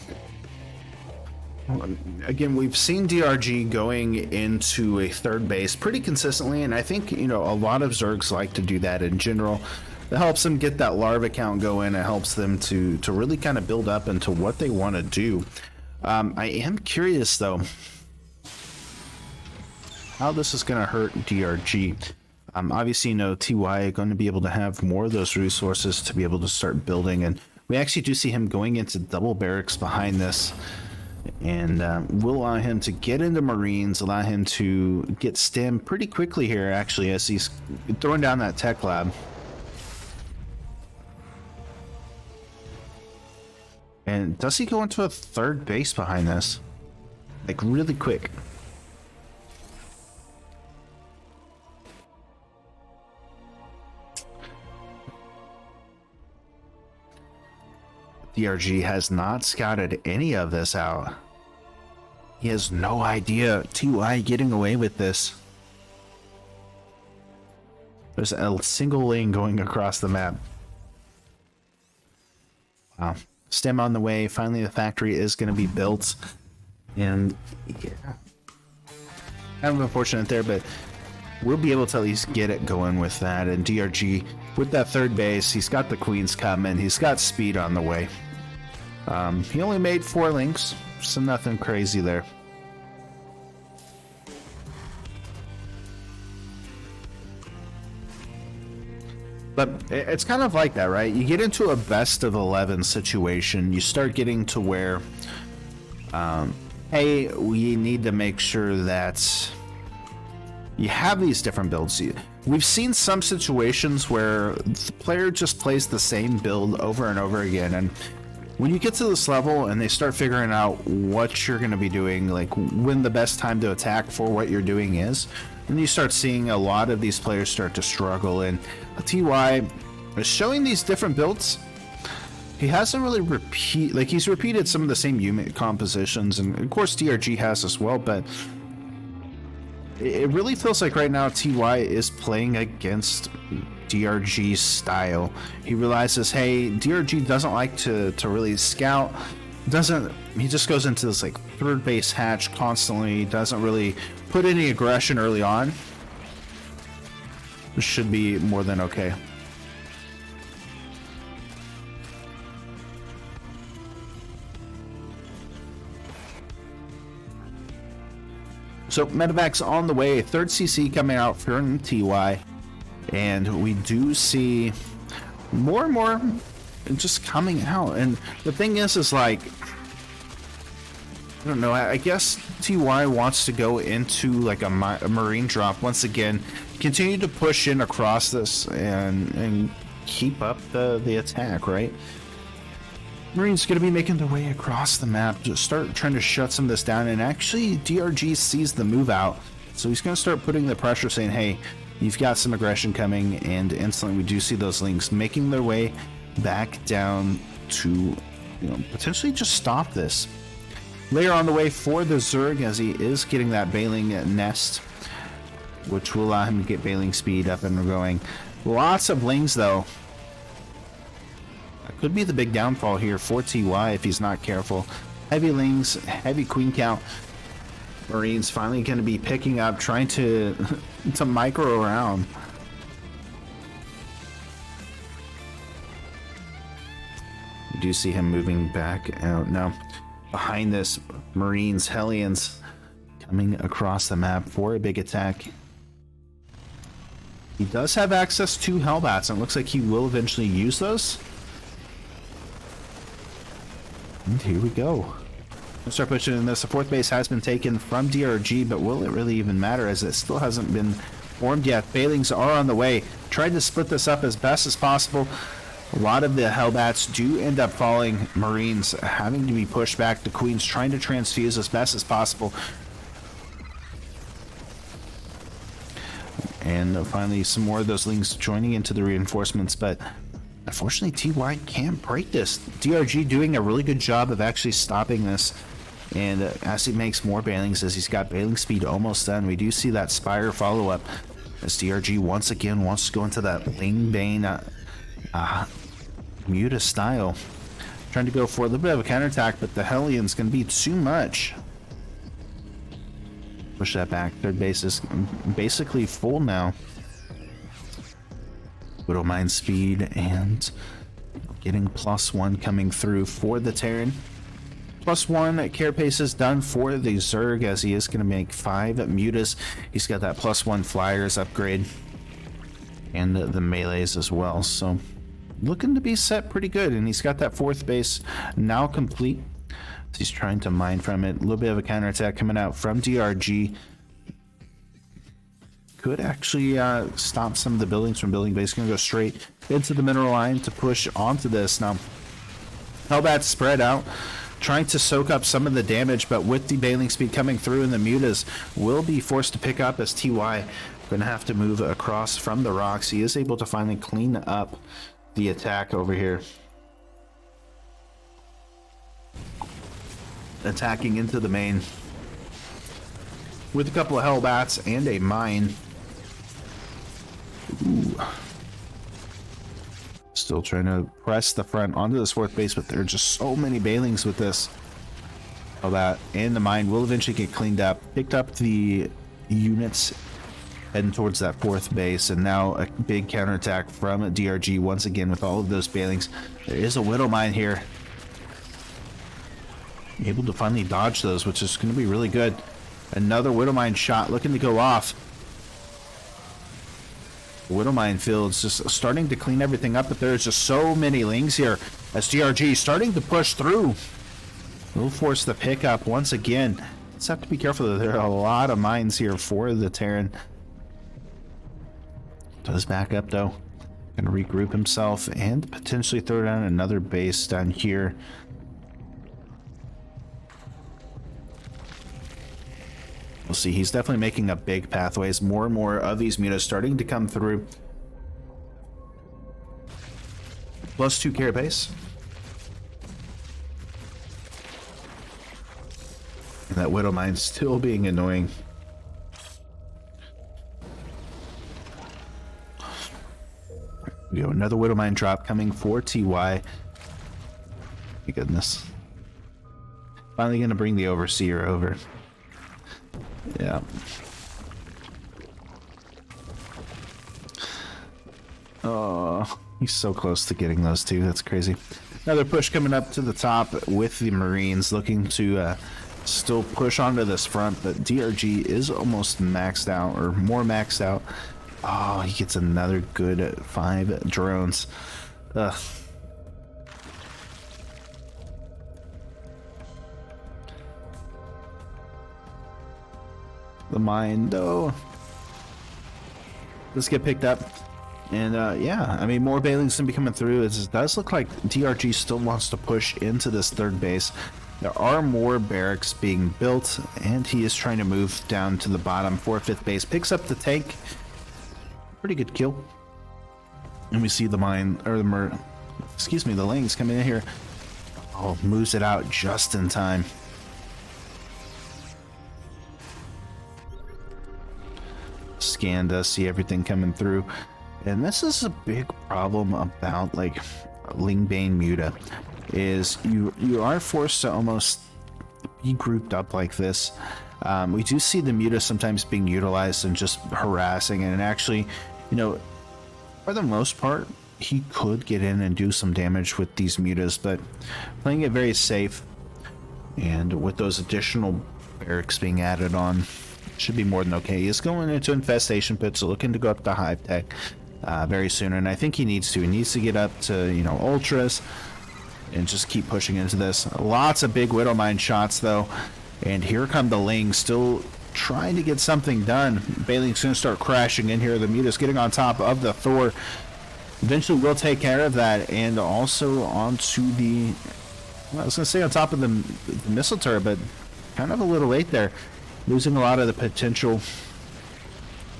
again, we've seen DRG going into a third base pretty consistently, and I think, you know, a lot of Zergs like to do that in general. It helps them get that larva count going. It helps them to really kind of build up into what they want to do. I am curious, though, how this is going to hurt DRG. Obviously, you know, TY going to be able to have more of those resources to be able to start building, and we actually do see him going into double barracks behind this, and will allow him to get into Marines, allow him to get stem pretty quickly here, actually, as he's throwing down that tech lab. And does he go into a third base behind this? Like, really quick. DRG has not scouted any of this out. He has no idea TY getting away with this. There's a single lane going across the map. Wow. Stem on the way. Finally, the factory is going to be built. And yeah, kind of unfortunate there, but we'll be able to at least get it going with that. And DRG, with that third base, he's got the queens coming. He's got speed on the way. He only made 4 links, so nothing crazy there. But it's kind of like that, right? You get into a best of 11 situation. You start getting to where, hey, we need to make sure that you have these different builds. We've seen some situations where the player just plays the same build over and over again, and when you get to this level and they start figuring out what you're going to be doing, like when the best time to attack for what you're doing is, then you start seeing a lot of these players start to struggle. And TY is showing these different builds. He hasn't really he's repeated some of the same unit compositions, and of course DRG has as well, but it really feels like right now TY is playing against DRG's style. He realizes, hey, DRG doesn't like to really scout. He just goes into this like third base hatch constantly, doesn't really put any aggression early on. This should be more than okay. So medevac's on the way, third CC coming out from TY. And we do see more and more just coming out. And the thing is like, I don't know. I guess TY wants to go into like a marine drop once again, continue to push in across this and keep up the attack, right? Marine's going to be making their way across the map to start trying to shut some of this down, and actually DRG sees the move out, so he's going to start putting the pressure, saying, hey, you've got some aggression coming, and instantly we do see those links making their way back down to, you know, potentially just stop this. Layer on the way for the Zerg as he is getting that Bailing nest, which will allow him to get Bailing speed up and going. Lots of Lings though. That could be the big downfall here for TY if he's not careful. Heavy Lings, heavy Queen count. Marines finally going to be picking up, trying to micro around. You do see him moving back out now. Behind this, Marines, Hellions coming across the map for a big attack. He does have access to Hellbats, and it looks like he will eventually use those. And here we go. We'll start pushing in this. The fourth base has been taken from DRG, but will it really even matter as it still hasn't been formed yet? Bailings are on the way. Tried to split this up as best as possible. A lot of the Hellbats do end up falling. Marines having to be pushed back. The Queen's trying to transfuse as best as possible. And finally, some more of those Lings joining into the reinforcements, but unfortunately, TY can't break this. DRG doing a really good job of actually stopping this. And as he makes more Bailings, as he's got Bailing speed almost done, we do see that Spire follow-up as DRG once again wants to go into that Ling Bane Muta style. Trying to go for a little bit of a counterattack, but the Hellion's going to be too much. Push that back. Third base is basically full now. Widowmine speed and getting +1 coming through for the Terran. +1 carapace is done for the Zerg as he is going to make 5 mutas. He's got that +1 flyers upgrade and the melees as well. So looking to be set pretty good, and he's got that fourth base now complete. So he's trying to mine from it. A little bit of a counterattack coming out from DRG. Could actually stop some of the buildings from building base. Going to go straight into the mineral line to push onto this. Now, Hellbats spread out, trying to soak up some of the damage, but with the Bailing speed coming through, and the Mutas will be forced to pick up as TY going to have to move across from the rocks. He is able to finally clean up the attack over here. Attacking into the main with a couple of Hellbats and a mine. Ooh. Still trying to press the front onto this fourth base, but there are just so many Bailings with this. Hellbat and the mine will eventually get cleaned up. Picked up the units heading towards that fourth base, and now a big counterattack from DRG once again with all of those Bailings. There is a Widow Mine here. Able to finally dodge those, which is going to be really good. Another Widowmine shot looking to go off. Widowmine field's just starting to clean everything up, but there's just so many Lings here as DRG starting to push through. Will force the pickup once again. Let's have to be careful that there are a lot of mines here for the Terran. Does back up though. Gonna regroup himself and potentially throw down another base down here. We'll see. He's definitely making up big pathways. More and more of these mutas starting to come through. +2 carapace. And that Widow Mine still being annoying. We go, another Widow Mine drop coming for TY. My goodness. Finally gonna bring the Overseer over. Yeah. Oh, he's so close to getting those two. That's crazy. Another push coming up to the top with the Marines, looking to still push onto this front, but DRG is almost maxed out, or more maxed out. Oh, he gets another good 5 drones. Ugh. The mine, though. Let's get picked up. And yeah, I mean, more Bailings gonna be coming through. It does look like DRG still wants to push into this third base. There are more barracks being built, and he is trying to move down to the bottom for fifth base. Picks up the tank. Pretty good kill. And we see the mine, or the Lings coming in here. Oh, moves it out just in time. Scan does see everything coming through. And this is a big problem about like Lingbane Muta, is you are forced to almost be grouped up like this. We do see the Muta sometimes being utilized and just harassing, and actually, you know, for the most part, he could get in and do some damage with these Mutas, but playing it very safe, and with those additional barracks being added on, should be more than okay. He is going into infestation pits, looking to go up to ITaX very soon, and I think he needs to. He needs to get up to, you know, ultras and just keep pushing into this. Lots of big Widowmine shots though, and here come the Lings, still trying to get something done. Bailing's gonna start crashing in here. The Muta's getting on top of the Thor. Eventually we'll take care of that, and also onto the, well, I was gonna say on top of the missile turret, but kind of a little late there. Losing a lot of the potential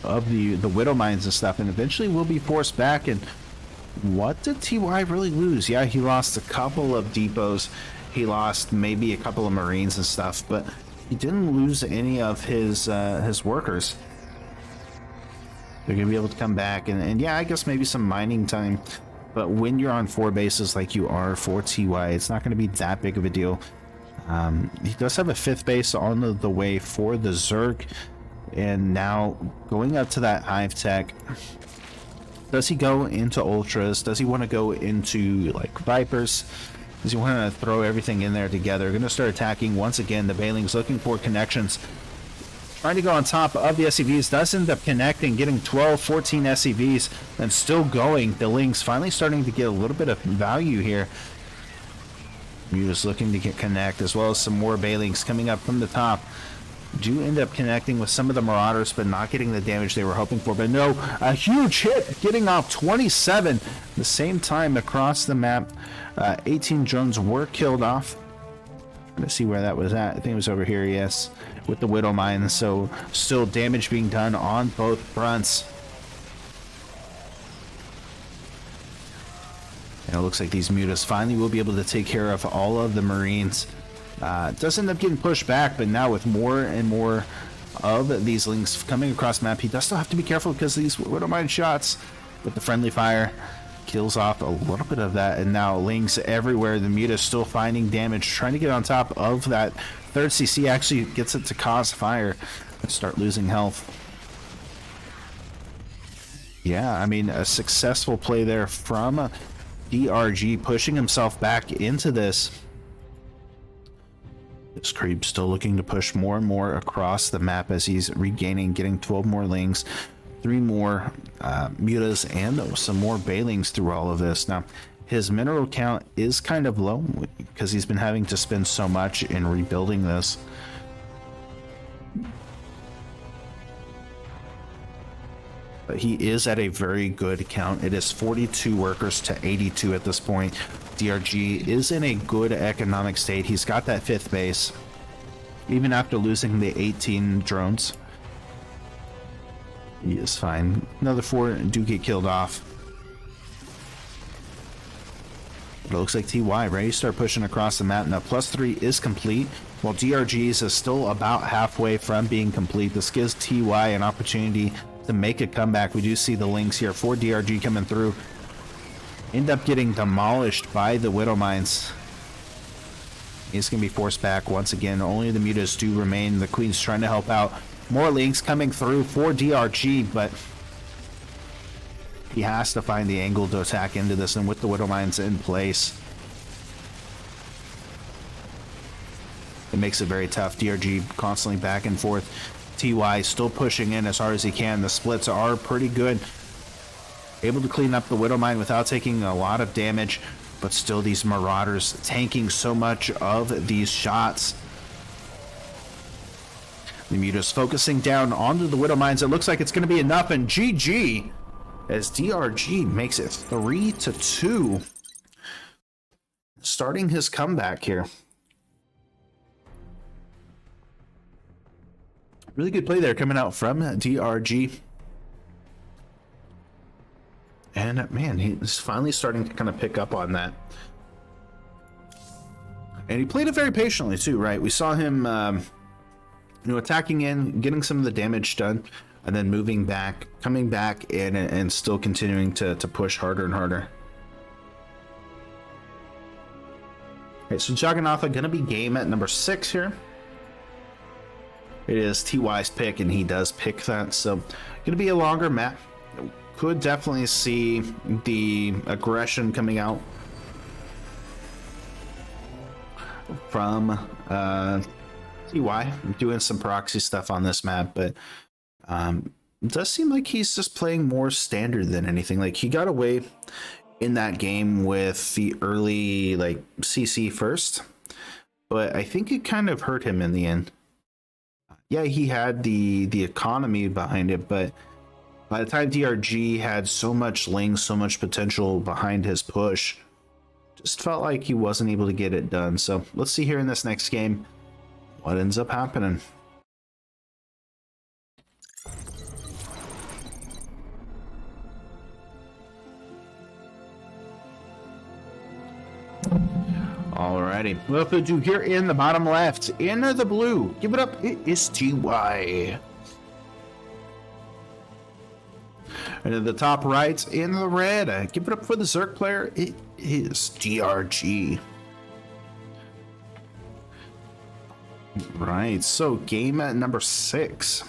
of the Widow Mines and stuff, and eventually we'll be forced back. And what did TY really lose? Yeah, he lost a couple of depots. He lost maybe a couple of Marines and stuff, but he didn't lose any of his workers. They're gonna be able to come back, and yeah, I guess maybe some mining time. But when you're on 4 bases like you are for TY, it's not gonna be that big of a deal. He does have a 5th base on the way for the Zerg, and now going up to that ITaX. Does he go into Ultras? Does he want to go into like Vipers? Does he want to throw everything in there together? Going to start attacking once again. The Bailings looking for connections, trying to go on top of the SCVs. Does end up connecting, getting 12, 14 SCVs, and still going. The Lings finally starting to get a little bit of value here. Muta's looking to connect, as well as some more Bailings coming up from the top. Do end up connecting with some of the Marauders, but not getting the damage they were hoping for. But no, a huge hit, getting off 27 the same time across the map. 18 drones were killed off. Let's see where that was at. I think it was over here, yes, with the Widow Mine. So still damage being done on both fronts. And it looks like these Mutas finally will be able to take care of all of the Marines. Does end up getting pushed back, but now with more and more of these Lings coming across the map, he does still have to be careful because these Widowmine shots with the friendly fire kills off a little bit of that. And now Lings everywhere. The Muta still finding damage, trying to get on top of that. 3rd CC actually gets it to cause fire and start losing health. Yeah, I mean, a successful play there from DRG, pushing himself back into this. This creep still looking to push more and more across the map as he's regaining, getting 12 more Lings, 3 more Mutas, and some more Bailings through all of this. Now, his mineral count is kind of low because he's been having to spend so much in rebuilding this. But he is at a very good count. It is 42 workers to 82 at this point. DRG is in a good economic state. He's got that 5th base, even after losing the 18 drones. He is fine. Another 4 do get killed off. But it looks like TY ready to start pushing across the map. Now +3 is complete, while DRG's is still about halfway from being complete. This gives TY an opportunity to make a comeback. We do see the Lings here for DRG coming through. End up getting demolished by the Widow Mines. He's going to be forced back once again. Only the Mutas do remain. The Queen's trying to help out. More Lings coming through for DRG, but he has to find the angle to attack into this, and with the Widow Mines in place, it makes it very tough. DRG constantly back and forth. TY still pushing in as hard as he can. The splits are pretty good. Able to clean up the Widow Mine without taking a lot of damage, but still these Marauders tanking so much of these shots. The Muta's focusing down onto the Widow Mines. It looks like it's going to be enough, and GG as DRG makes it 3-2. Starting his comeback here. Really good play there coming out from DRG. And man, he's finally starting to kind of pick up on that. And he played it very patiently too, right? We saw him attacking in, getting some of the damage done, and then moving back, coming back in, and still continuing to push harder and harder. Okay, so Jagannatha gonna be game at number 6 here. It is TY's pick, and he does pick that, so gonna be a longer map. Could definitely see the aggression coming out from TY. Doing some proxy stuff on this map, but it does seem like he's just playing more standard than anything. Like, he got away in that game with the early like CC first, but I think it kind of hurt him in the end. Yeah, he had the economy behind it, but by the time DRG had so much Ling, so much potential behind his push, just felt like he wasn't able to get it done. So let's see here in this next game what ends up happening. Alrighty, without further ado, here in the bottom left, in the blue, give it up, it is TY. And in the top right, in the red, give it up for the Zerg player, it is DRG. Right, so game at number 6.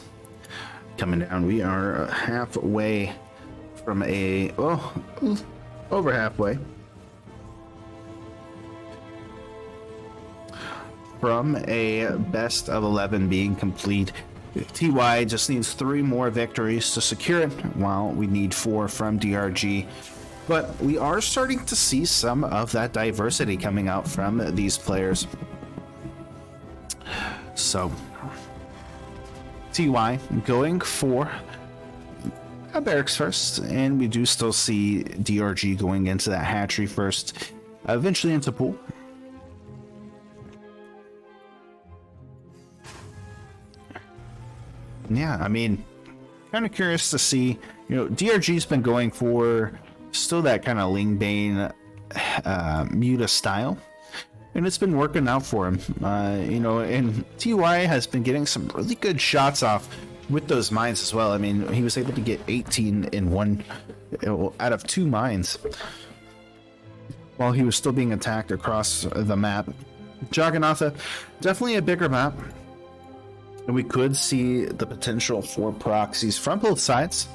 Coming down, we are halfway from over halfway. From a best of 11 being complete. TY just needs 3 more victories to secure it, while we need 4 from DRG. But we are starting to see some of that diversity coming out from these players. So, TY going for a barracks first, and we do still see DRG going into that hatchery first, eventually into pool. Yeah, I mean, kind of curious to see, DRG's been going for still that kind of Ling Bane Muta style, and it's been working out for him. And TY has been getting some really good shots off with those mines as well. I mean, he was able to get 18 in one out of 2 mines while he was still being attacked across the map. Jagannatha, definitely a bigger map. And we could see the potential for proxies from both sides.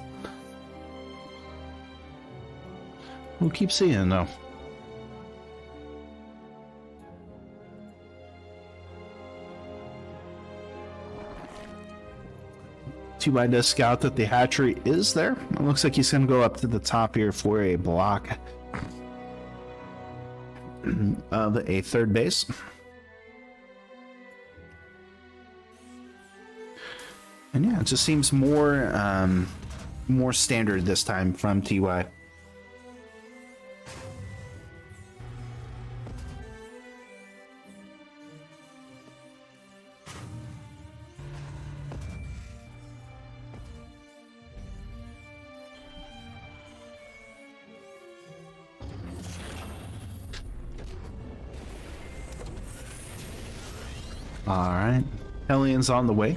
We'll keep seeing, though. TY does scout that the hatchery is there. It looks like he's going to go up to the top here for a block of a third base. And yeah, it just seems more standard this time from TY. All right, Hellions on the way.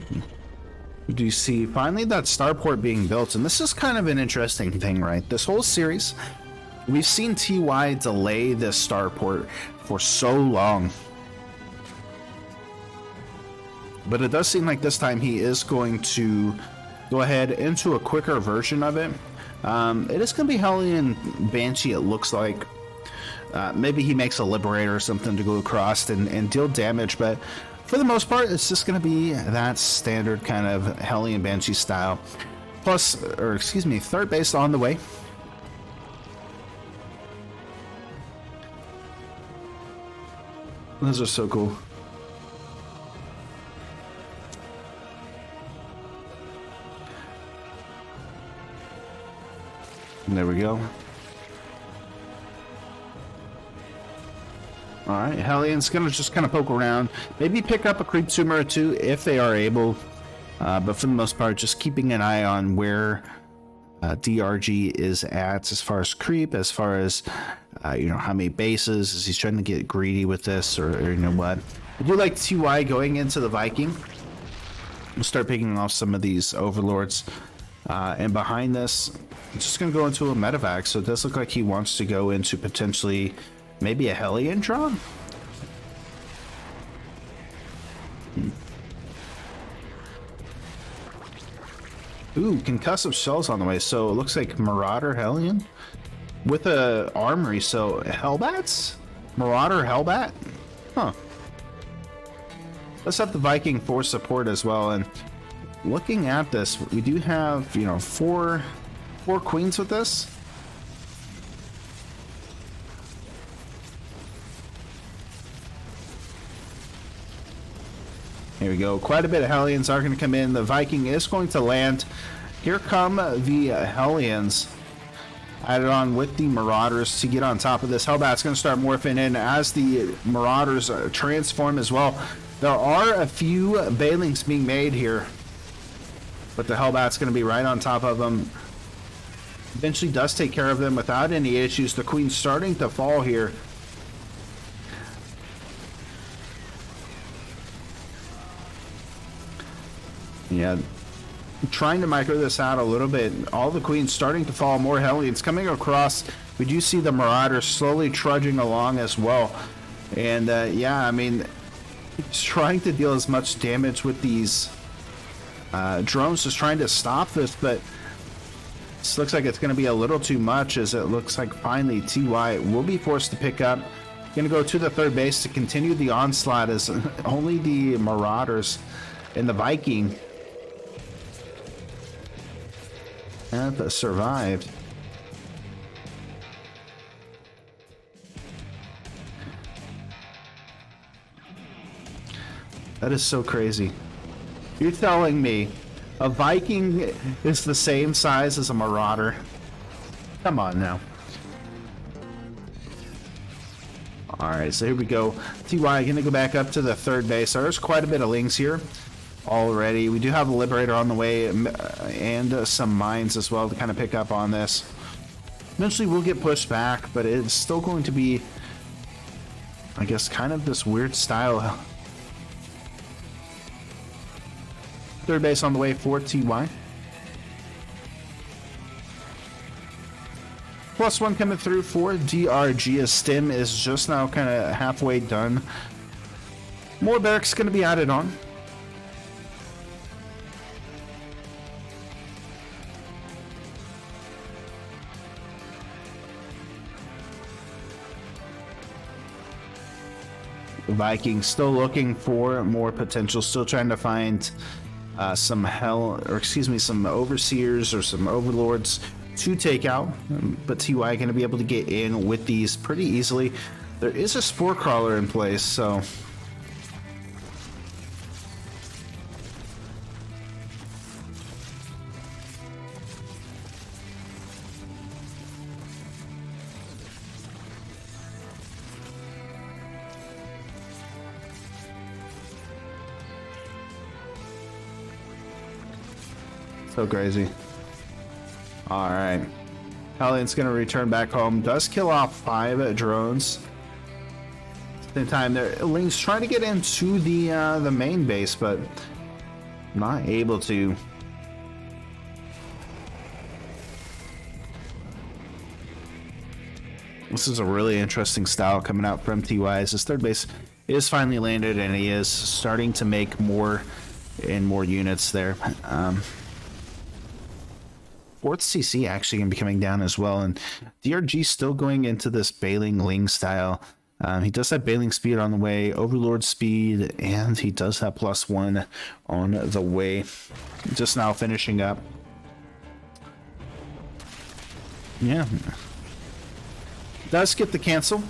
Do you see finally that starport being built? And this is kind of an interesting thing, right? This whole series, we've seen TY delay this starport for so long. But it does seem like this time he is going to go ahead into a quicker version of it. It is going to be Hellion Banshee, it looks like. Maybe he makes a Liberator or something to go across and deal damage, but for the most part, it's just going to be that standard kind of Hellion Banshee style. Third base on the way. Those are so cool. There we go. Alright, Hellions gonna just kind of poke around. Maybe pick up a creep tumor or two if they are able. But for the most part, just keeping an eye on where DRG is at as far as creep, as far as, you know, how many bases. Is he trying to get greedy with this, or you know what? I do like TY going into the Viking. We'll start picking off some of these overlords. And behind this, I'm just going to go into a medevac. So it does look like he wants to go into potentially maybe a Hellion draw. Ooh, concussive shells on the way. So it looks like Marauder Hellion with a armory. So Hellbats? Marauder Hellbat? Huh. Let's have the Viking for support as well. And looking at this, we do have, you know, four queens with this. Here we go. Quite a bit of Hellions are going to come in. The Viking is going to land. Here come the Hellions added on with the Marauders to get on top of this. Hellbat's going to start morphing in as the Marauders transform as well. There are a few Balings being made here, but the Hellbat's going to be right on top of them. Eventually does take care of them without any issues. The Queen's starting to fall here. Yeah, trying to micro this out a little bit. All the Queens starting to fall. More Hellions coming across. We do see the Marauders slowly trudging along as well. And yeah, I mean, he's trying to deal as much damage with these drones, just trying to stop this, but this looks like it's going to be a little too much, as it looks like finally TY will be forced to pick up. Going to go to the third base to continue the onslaught, as only the Marauders and the Viking have survived. That is so crazy. You're telling me a Viking is the same size as a Marauder? Come on now. Alright, so here we go. TY gonna go back up to the third base. There's quite a bit of Lings here already. We do have a Liberator on the way, and some mines as well to kind of pick up on this. Eventually we'll get pushed back, but it's still going to be, I guess, kind of this weird style. Third base on the way for TY. +1 coming through for DRG, as Stim is just now kind of halfway done. More barracks going to be added on. The Vikings still looking for more potential, still trying to find some some overseers or some overlords to take out, but TY going to be able to get in with these pretty easily. There is a Spore Crawler in place, so so crazy. All right, Hellion's gonna return back home. Does kill off 5 drones. At the same time, Ling's trying to get into the main base, but not able to. This is a really interesting style coming out from TY, as his third base is finally landed, and he is starting to make more and more units there. Fourth CC actually going to be coming down as well, and DRG still going into this Baling Ling style. He does have Baling speed on the way, Overlord speed, and he does have +1 on the way. Just now finishing up. Yeah. Does get the cancel.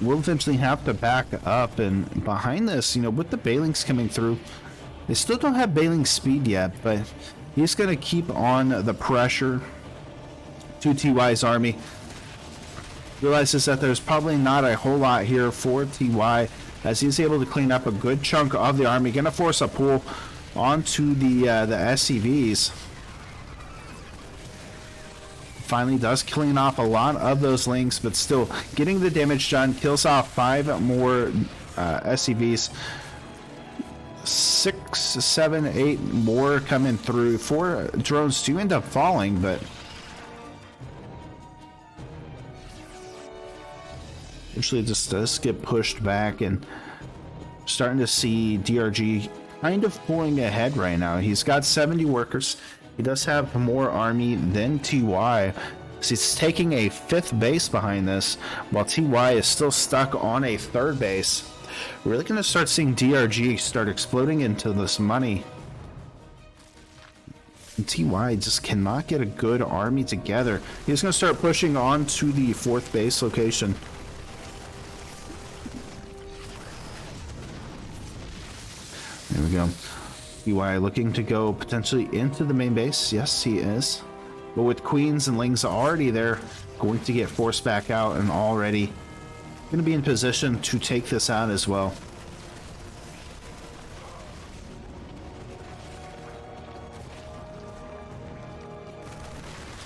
We'll eventually have to back up, and behind this, you know, with the Balings coming through, they still don't have Baling speed yet, but he's going to keep on the pressure to TY's army. Realizes that there's probably not a whole lot here for TY, as he's able to clean up a good chunk of the army. Gonna force a pull onto the SCVs. Finally does clean off a lot of those links, but still getting the damage done. Kills off 5 more SCVs. 6, 7, 8 more coming through. 4 drones do end up falling, but usually it just does get pushed back, and starting to see DRG kind of pulling ahead right now. He's got 70 workers. He does have more army than TY. So he's taking a 5th base behind this, while TY is still stuck on a 3rd base. We're really going to start seeing DRG start exploding into this money. And TY just cannot get a good army together. He's going to start pushing on to the 4th base location. There we go. TY looking to go potentially into the main base. Yes, he is. But with queens and lings already there, going to get forced back out and already going to be in position to take this out as well.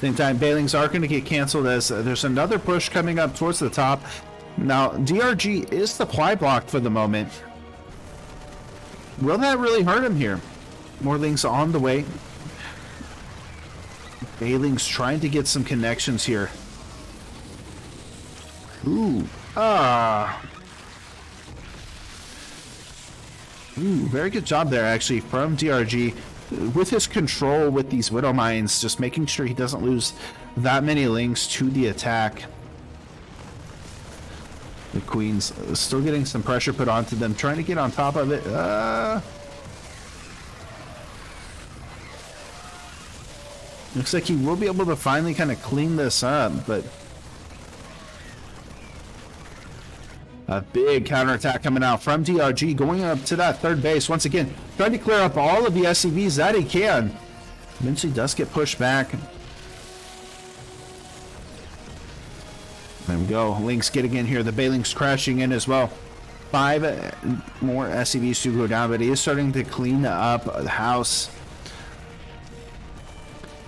Same time, Bailings are going to get canceled as there's another push coming up towards the top. Now, DRG is supply blocked for the moment. Will that really hurt him here? More links on the way. Bailings trying to get some connections here. Ooh. Very good job there, actually, from DRG. With his control with these Widow Mines, just making sure he doesn't lose that many links to the attack. The Queens still getting some pressure put onto them, trying to get on top of it. Looks like he will be able to finally kind of clean this up, but a big counterattack coming out from DRG, going up to that 3rd base. Once again, trying to clear up all of the SCVs that he can. Eventually does get pushed back. There we go. Link's getting in here. The Bailings crashing in as well. 5 more SCVs to go down, but he is starting to clean up the house.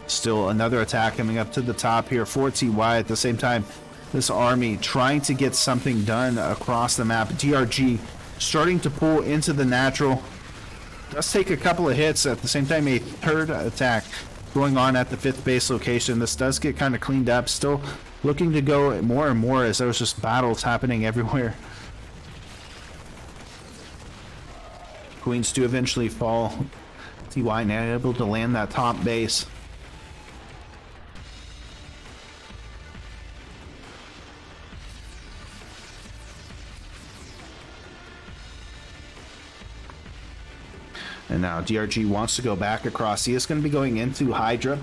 Still another attack coming up to the top here for TY. At the same time, this army trying to get something done across the map. DRG starting to pull into the natural. Does take a couple of hits. At the same time, a 3rd attack going on at the 5th base location. This does get kind of cleaned up. Still looking to go more and more as there's just battles happening everywhere. Queens do eventually fall. TY now able to land that top base. And now DRG wants to go back across. He is going to be going into Hydra.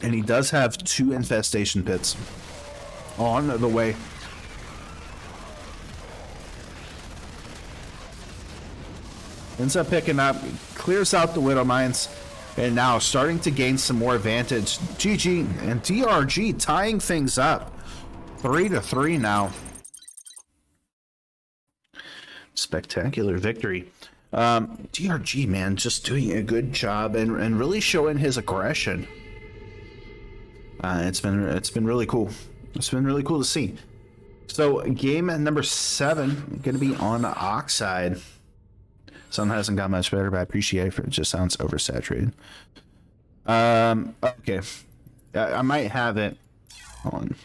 And he does have 2 infestation pits on the way. Ends up picking up, clears out the Widow Mines, and now starting to gain some more advantage. GG and DRG tying things up. 3-3 now. Spectacular victory. DRG, man, just doing a good job and really showing his aggression. It's been really cool. It's been really cool to see. So game number 7 going to be on Oxide. Some hasn't got much better, but I appreciate it. It just sounds oversaturated. Okay, I might have it. Hold on.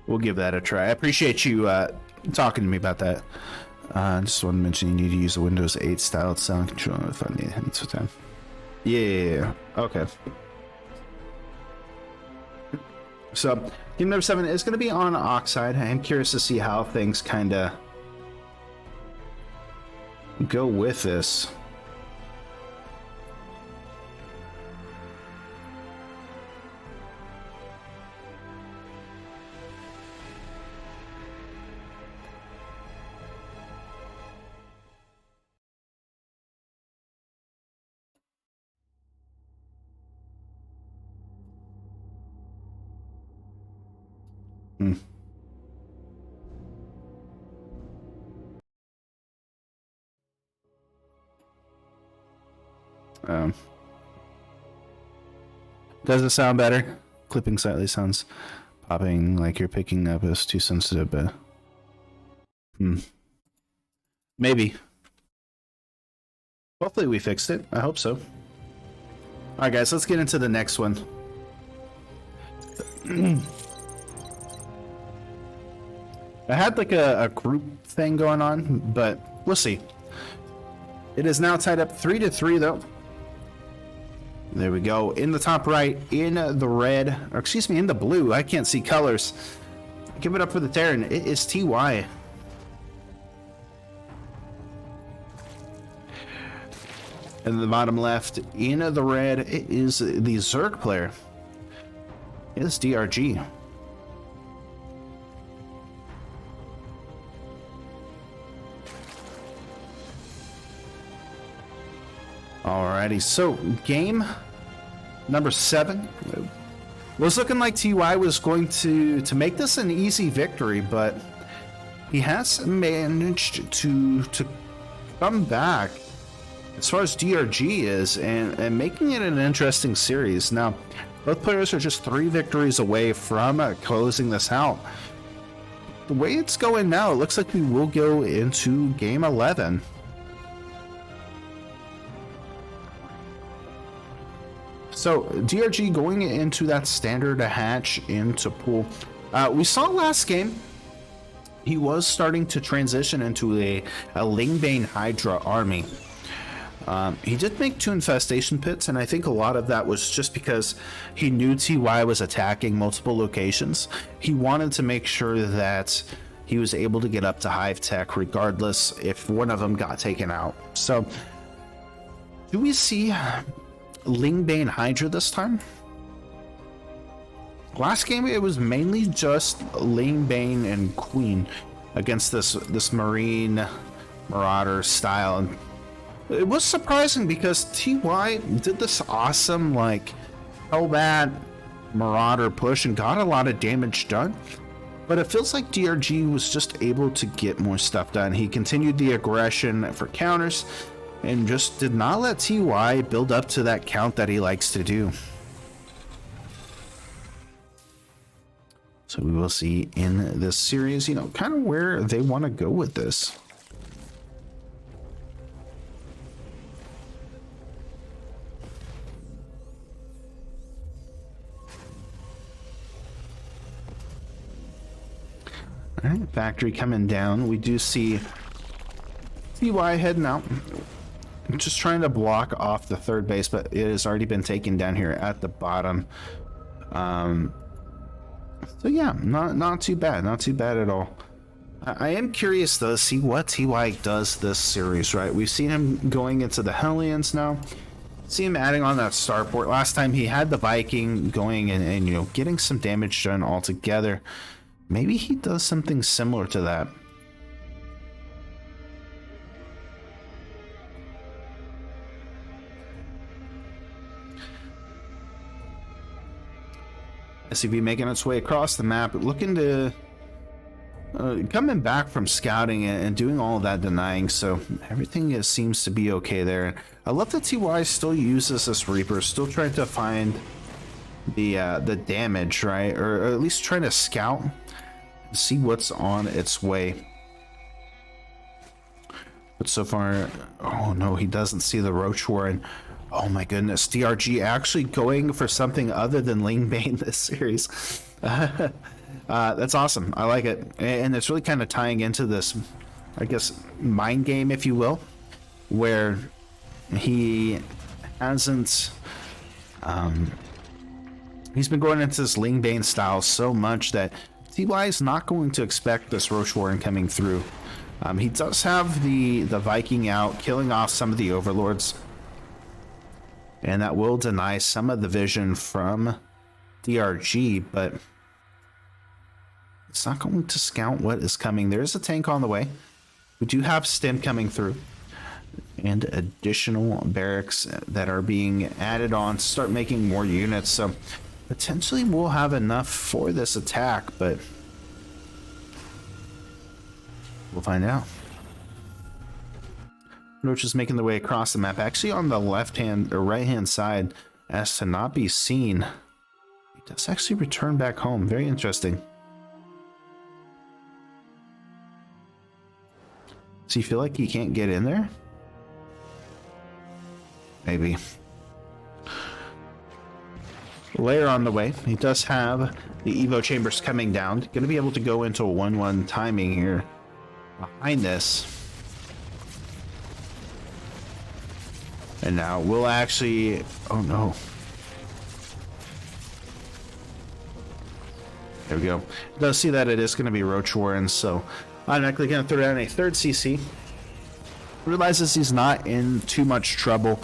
We'll give that a try. I appreciate you talking to me about that. I just want to mention you need to use a Windows 8 style sound controller if I need it. Yeah. Okay. So, game number 7 is going to be on Oxide. I'm curious to see how things kind of go with this. Hmm. Does it sound better? Clipping slightly sounds popping like you're picking up is too sensitive, but maybe. Hopefully we fixed it. I hope so. Alright guys, let's get into the next one. I had like a group thing going on, but we'll see. It is now tied up 3-3 though. There we go. In the top right, in the red, or excuse me, in the blue. I can't see colors. Give it up for the Terran. It is TY. In the bottom left, in the red, it is the Zerg player. It is DRG. Alrighty, so game number 7 was looking like TY was going to make this an easy victory, but he has managed to come back as far as DRG is and making it an interesting series. Now, both players are just 3 victories away from closing this out. The way it's going now, it looks like we will go into game 11. So DRG going into that standard hatch into pool. We saw last game he was starting to transition into a Lingbane Hydra army. He did make 2 infestation pits, and I think a lot of that was just because he knew TY was attacking multiple locations. He wanted to make sure that he was able to get up to hive tech regardless if one of them got taken out. So do we see Lingbane Hydra this time? Last game it was mainly just Lingbane and Queen against this Marine Marauder style, and it was surprising because TY did this awesome like Hellbat Marauder push and got a lot of damage done, but it feels like DRG was just able to get more stuff done. He continued the aggression for counters and just did not let TY build up to that count that he likes to do. So we will see in this series, you know, kind of where they want to go with this. All right, factory coming down. We do see TY heading out. Just trying to block off the third base, but it has already been taken down here at the bottom. So yeah, not too bad, not too bad at all. I am curious though to see what TY does this series, right? We've seen him going into the Hellions now. See him adding on that starport. Last time he had the Viking going and you know, getting some damage done altogether. Maybe he does something similar to that. SCV making its way across the map, looking to coming back from scouting and doing all of that denying, so everything seems to be okay there. I love that TY still uses this Reaper, still trying to find the damage, right, or at least trying to scout, see what's on its way. But so far, oh no, he doesn't see the Roach Warren. Oh my goodness, DRG actually going for something other than Lingbane this series. That's awesome. I like it. And it's really kind of tying into this, I guess, mind game, if you will, where he hasn't... he's been going into this Lingbane style so much that TY is not going to expect this Roach Warren coming through. He does have the Viking out, killing off some of the overlords, and that will deny some of the vision from DRG, but it's not going to scout what is coming. There is a tank on the way. We do have stim coming through, and additional barracks that are being added on to start making more units. So potentially we'll have enough for this attack, but we'll find out. Roach is making the way across the map, actually on the left-hand or right-hand side, as to not be seen. He does actually return back home. Very interesting. Does he feel like he can't get in there? Maybe. Layer on the way. He does have the Evo chambers coming down. Going to be able to go into a 1-1 timing here behind this. And now we'll actually... Oh no. There we go. It does see that it is going to be Roach Warren, so automatically going to throw down a third CC. Realizes he's not in too much trouble.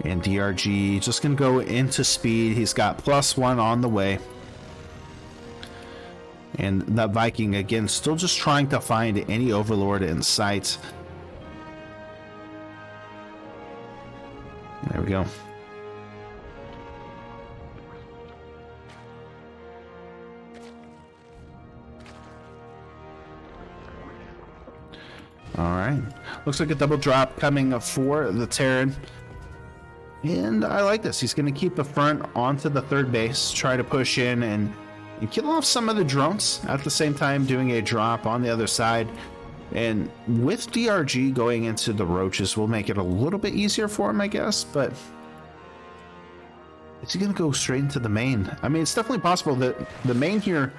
And DRG just going to go into speed. He's got +1 on the way. And that Viking, again, still just trying to find any overlord in sight. There we go. All right. Looks like a double drop coming for the Terran. And I like this. He's going to keep the front onto the third base, try to push in and kill off some of the drones, at the same time doing a drop on the other side. And with DRG going into the roaches will make it a little bit easier for him, I guess, but is he going to go straight into the main? I mean, it's definitely possible that the main here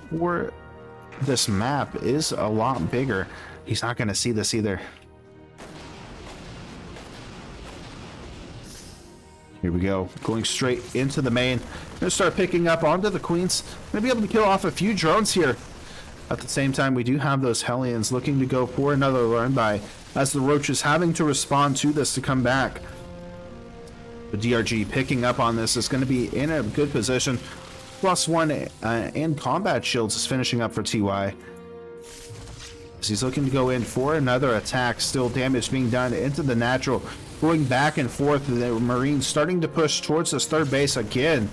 for this map is a lot bigger. He's not going to see this either. Here we go, going straight into the main. Gonna start picking up onto the queens. Gonna be able to kill off a few drones here. At the same time, we do have those Hellions looking to go for another run by, as the Roach is having to respond to this to come back. The DRG picking up on this is going to be in a good position. +1 and combat shields is finishing up for TY. As he's looking to go in for another attack. Still damage being done into the natural. Going back and forth, the Marines starting to push towards this third base again.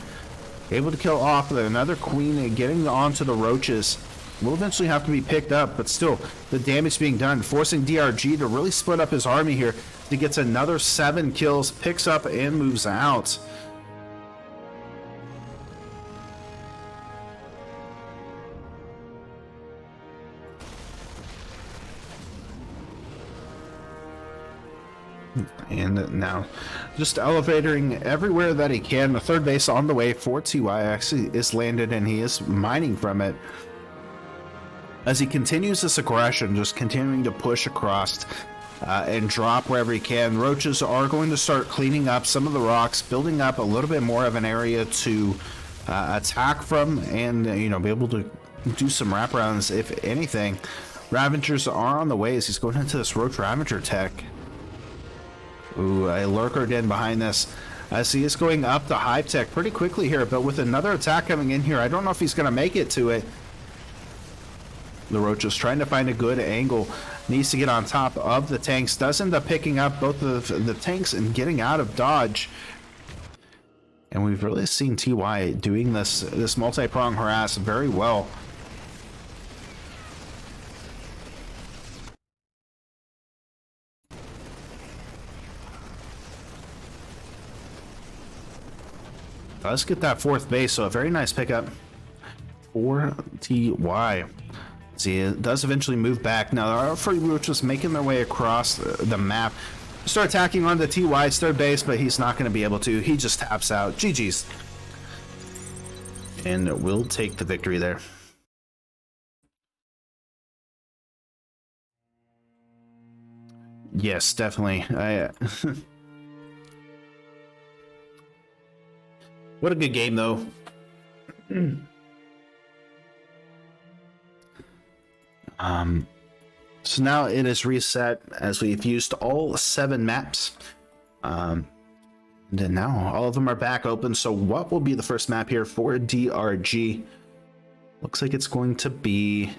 Able to kill off another queen and getting onto the roaches. Will eventually have to be picked up, but still the damage being done, forcing DRG to really split up his army here. He gets another 7 kills, picks up and moves out. And now just elevating everywhere that he can. The third base on the way for TY actually is landed, and he is mining from it. As he continues this aggression, just continuing to push across and drop wherever he can. Roaches are going to start cleaning up some of the rocks, building up a little bit more of an area to attack from, and be able to do some wraparounds if anything. Ravagers are on the way as he's going into this Roach Ravager tech. Ooh, a lurker den behind this. As he is going up the hive tech pretty quickly here, but with another attack coming in here, I don't know if he's going to make it to it. The Roach is trying to find a good angle. Needs to get on top of the tanks. Does end up picking up both of the tanks and getting out of dodge. And we've really seen TY doing this multi-prong harass very well. Let's get that fourth base, so a very nice pickup for TY. See, it does eventually move back. Now, our free roaches making their way across the map. Start attacking on the TY's third base, but he's not going to be able to. He just taps out. GG's. And we'll take the victory there. Yes, definitely. What a good game, though. So now it is reset as we've used all 7 maps. And then now all of them are back open. So what will be the first map here for DRG? Looks like it's going to be,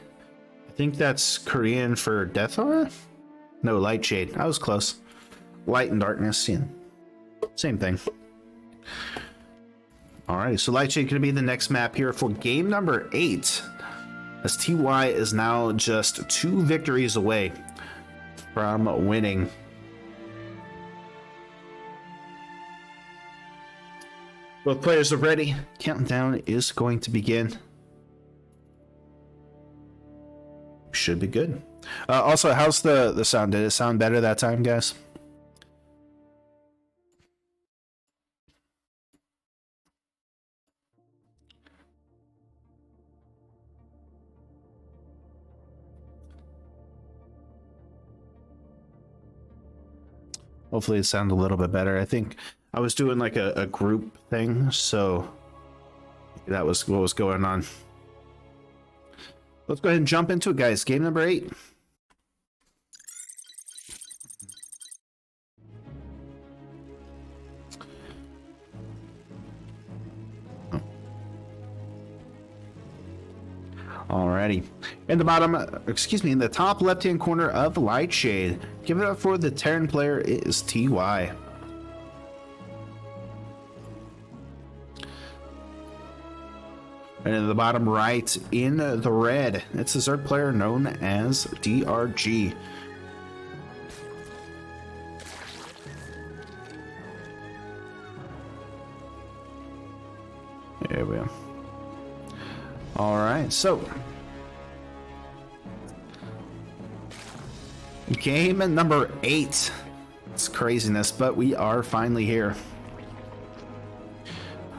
I think that's Korean for Death Aura? No, Light Shade. I was close. Light and Darkness, yeah. Same thing. Alright, so Light Shade going to be the next map here for game number 8. As TY is now just 2 victories away from winning. Both players are ready. Countdown is going to begin. Should be good. Also, how's the sound? Did it sound better that time, guys? Hopefully it sounded a little bit better. I think I was doing like a group thing, so that was what was going on. Let's go ahead and jump into it, guys. Game number 8. Alrighty. In the bottom, in the top left-hand corner of Light Shade, give it up for the Terran player is TY. And in the bottom right, in the red, it's the Zerg player known as DRG. There we go. All right, so game number 8. It's craziness, but we are finally here.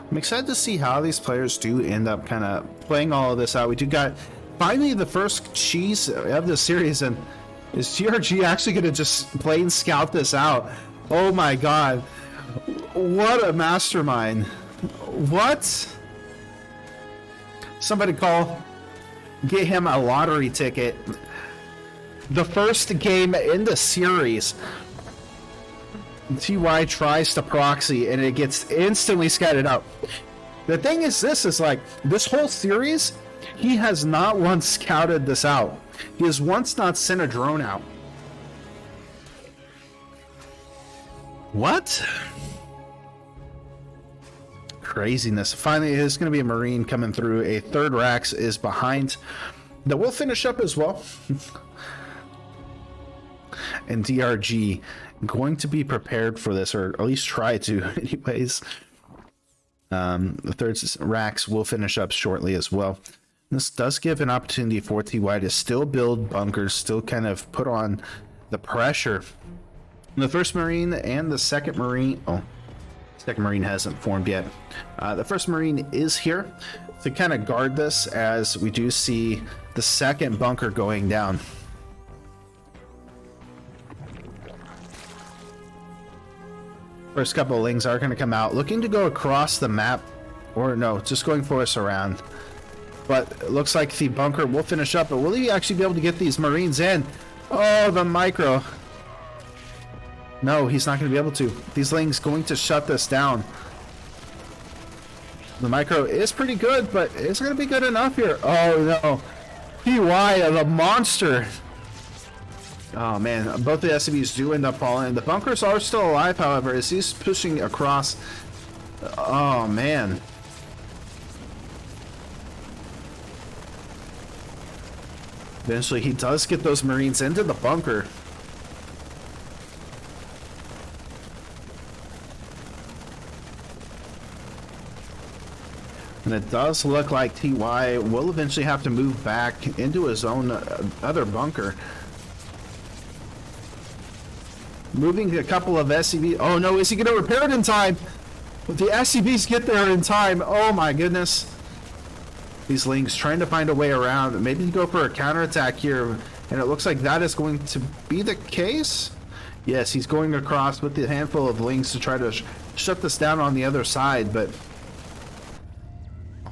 I'm excited to see how these players do end up kind of playing all of this out. We do got finally the first cheese of the series, and is DRG actually going to just play and scout this out? Oh my god, what a mastermind. What? Somebody get him a lottery ticket. The first game in the series, TY tries to proxy and it gets instantly scattered out. The thing is, this is like, this whole series, he has not once scouted this out. He has once not sent a drone out. What? Craziness. Finally, there's going to be a Marine coming through. A third Rax is behind. That will finish up as well. And DRG going to be prepared for this, or at least try to anyways. The third Rax will finish up shortly as well. This does give an opportunity for TY to still build bunkers, still kind of put on the pressure. The first Marine and the second Marine, second Marine hasn't formed yet. The first Marine is here to kind of guard this, as we do see the second bunker going down. First couple of Lings are going to come out, looking to go across the map, or no, just going for a surround. But it looks like the bunker will finish up, but will he actually be able to get these Marines in? Oh, the micro. No, he's not going to be able to. These Lings going to shut this down. The micro is pretty good, but it's going to be good enough here. Oh no, TY, the monster. Oh man, both the SCVs do end up falling. The bunkers are still alive, however, as he's pushing across. Oh man. Eventually he does get those Marines into the bunker. And it does look like TY will eventually have to move back into his own other bunker. Moving a couple of SCVs. Oh no, is he going to repair it in time? But the SCVs get there in time. Oh my goodness. These Lings trying to find a way around. Maybe go for a counterattack here. And it looks like that is going to be the case. Yes, he's going across with a handful of Lings to try to shut this down on the other side. But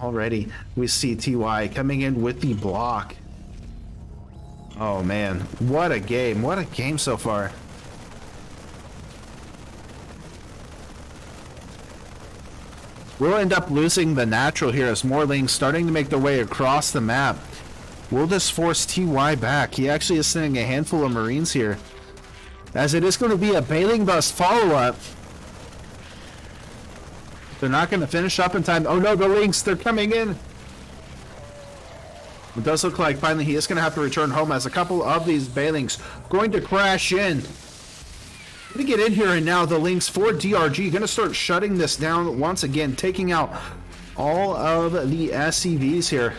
already we see TY coming in with the block. Oh man, what a game. What a game so far. We'll end up losing the natural here as more lings starting to make their way across the map. Will this force TY back? He actually is sending a handful of Marines here, as it is going to be a Bailing Bust follow-up. They're not going to finish up in time. Oh no, the lings, they're coming in. It does look like finally he is going to have to return home, as a couple of these Bailings going to crash in. Going to get in here, and now the links for DRG going to start shutting this down once again, taking out all of the SCVs here.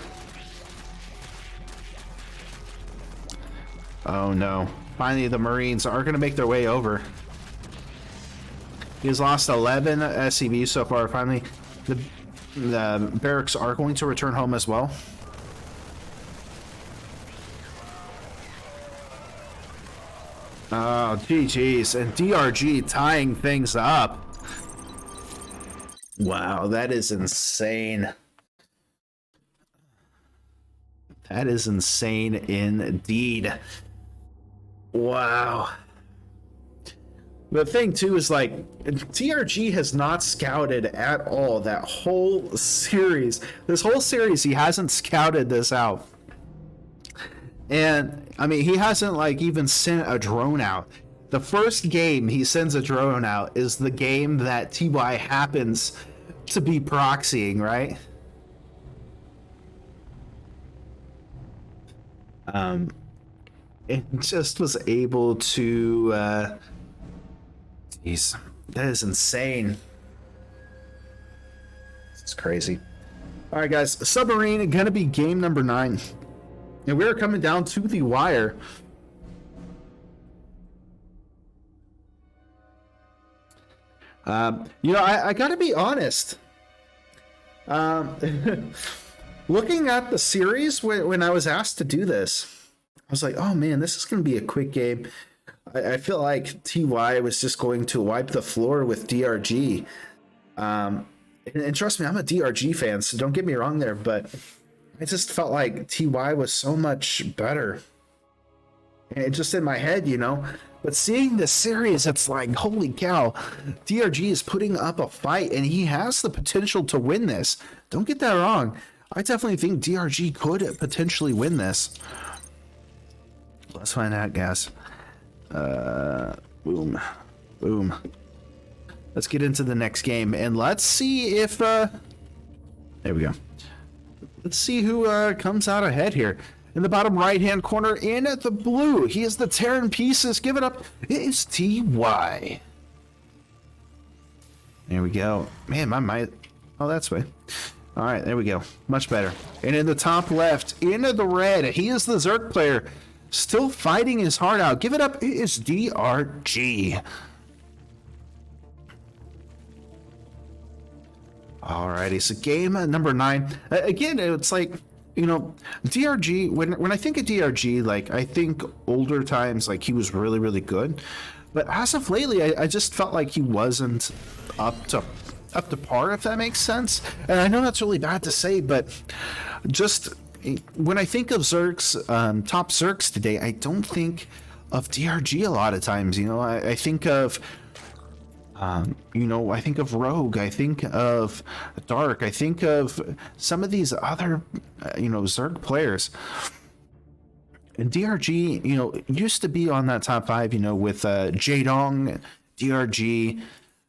Oh no. Finally, the Marines are going to make their way over. He's lost 11 SCVs so far. Finally, the barracks are going to return home as well. Oh, GG's. And DRG tying things up. Wow, that is insane. That is insane indeed. Wow. The thing too is, like, DRG has not scouted at all that whole series. This whole series, he hasn't scouted this out. And I mean, he hasn't like even sent a drone out. The first game he sends a drone out is the game that TY happens to be proxying, right? It just was able to jeez, that is insane. It's crazy. All right, guys, Submarine gonna be game number 9. And we're coming down to the wire. You know, I gotta be honest. Looking at the series when I was asked to do this, I was like, oh man, this is gonna be a quick game. I feel like TY was just going to wipe the floor with DRG. And trust me, I'm a DRG fan, so don't get me wrong there, but I just felt like TY was so much better. And it just in my head, you know. But seeing this series, it's like, holy cow, DRG is putting up a fight, and he has the potential to win this. Don't get that wrong. I definitely think DRG could potentially win this. Let's find out, guys. Boom. Boom. Let's get into the next game, and let's see if... there we go. Let's see who comes out ahead here. In the bottom right-hand corner, in the blue, he is the Terran Pieces. Give it up. It is TY. There we go. Man, my mic... Oh, that's way. All right, there we go. Much better. And in the top left, into the red, he is the Zerg player. Still fighting his heart out. Give it up. It is DRG. Alrighty, so game number 9. Again, it's like, you know, DRG, when I think of DRG, like, I think older times, like, he was really, really good. But as of lately, I just felt like he wasn't up to par, if that makes sense. And I know that's really bad to say, but just when I think of Zergs, top Zergs today, I don't think of DRG a lot of times. You know, I think of... you know, I think of Rogue, I think of Dark, I think of some of these other, you know, Zerg players. And DRG, you know, used to be on that top 5, you know, with Jaedong, DRG,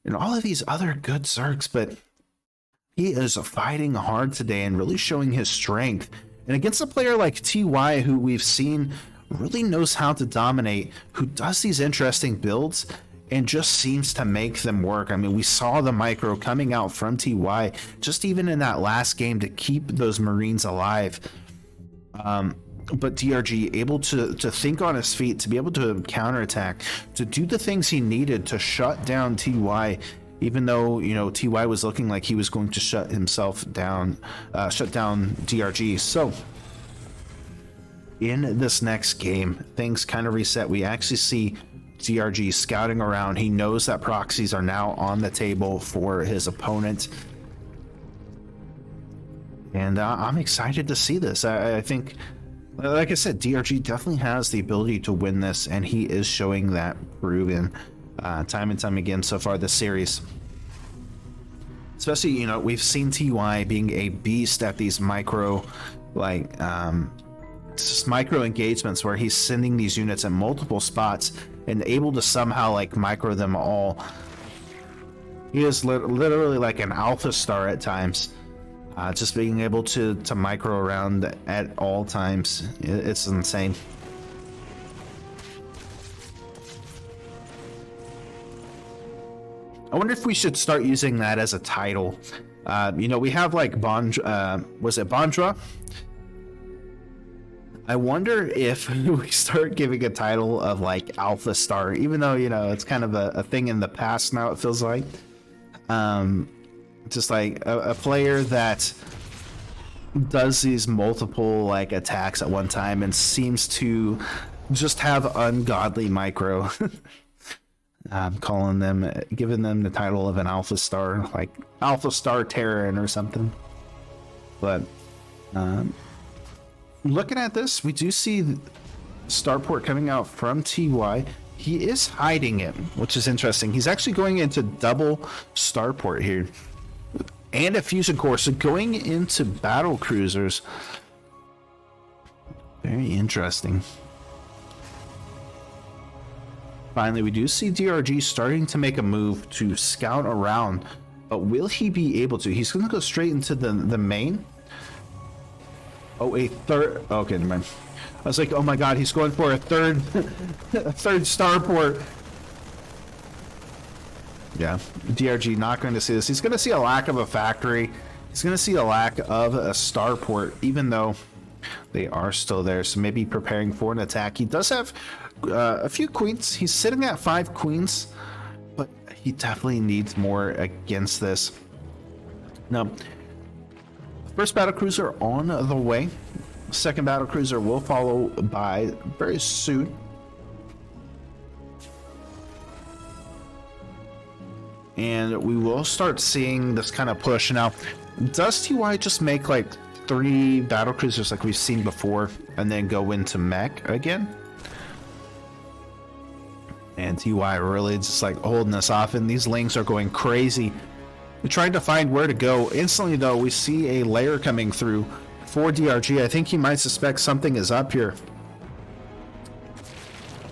and all of these other good Zergs, but he is fighting hard today and really showing his strength. And against a player like TY, who we've seen really knows how to dominate, who does these interesting builds, and just seems to make them work. I mean, we saw the micro coming out from TY, just even in that last game to keep those Marines alive. But DRG able to think on his feet, to be able to counterattack, to do the things he needed to shut down TY, even though, you know, TY was looking like he was going to shut himself down, shut down DRG. So in this next game, things kind of reset. We actually see DRG scouting around. He knows that proxies are now on the table for his opponent. And I'm excited to see this. I think Like I said, DRG definitely has the ability to win this, and he is showing that proven time and time again so far this series. Especially, you know, we've seen TY being a beast at these micro, like, just micro engagements where he's sending these units at multiple spots and able to somehow, like, micro them all. He is literally like an alpha star at times. Just being able to micro around at all times. It's insane. I wonder if we should start using that as a title. You know, we have like was it Bondra? I wonder if we start giving a title of like Alpha Star, even though, you know, it's kind of a thing in the past now, it feels like. Just like a player that does these multiple like attacks at one time and seems to just have ungodly micro. Calling them, giving them the title of an Alpha Star, like Alpha Star Terran or something. But looking at this, we do see Starport coming out from TY. He is hiding it, which is interesting. He's actually going into double Starport here. And a fusion core, so going into battle cruisers. Very interesting. Finally, we do see DRG starting to make a move to scout around, but will he be able to? He's going to go straight into the main. Oh, a third. Okay, never mind. I was like, oh my god, he's going for a third, a third starport. Yeah, DRG not going to see this. He's going to see a lack of a factory. He's going to see a lack of a starport, even though they are still there. So maybe preparing for an attack. He does have a few queens. He's sitting at 5 queens, but he definitely needs more against this. Now, first battlecruiser on the way. Second battlecruiser will follow by very soon. And we will start seeing this kind of push. Now, does TY just make like 3 battlecruisers like we've seen before and then go into mech again? And TY really just like holding us off, and these lings are going crazy. We're trying to find where to go. Instantly, though, we see a layer coming through for DRG. I think he might suspect something is up here.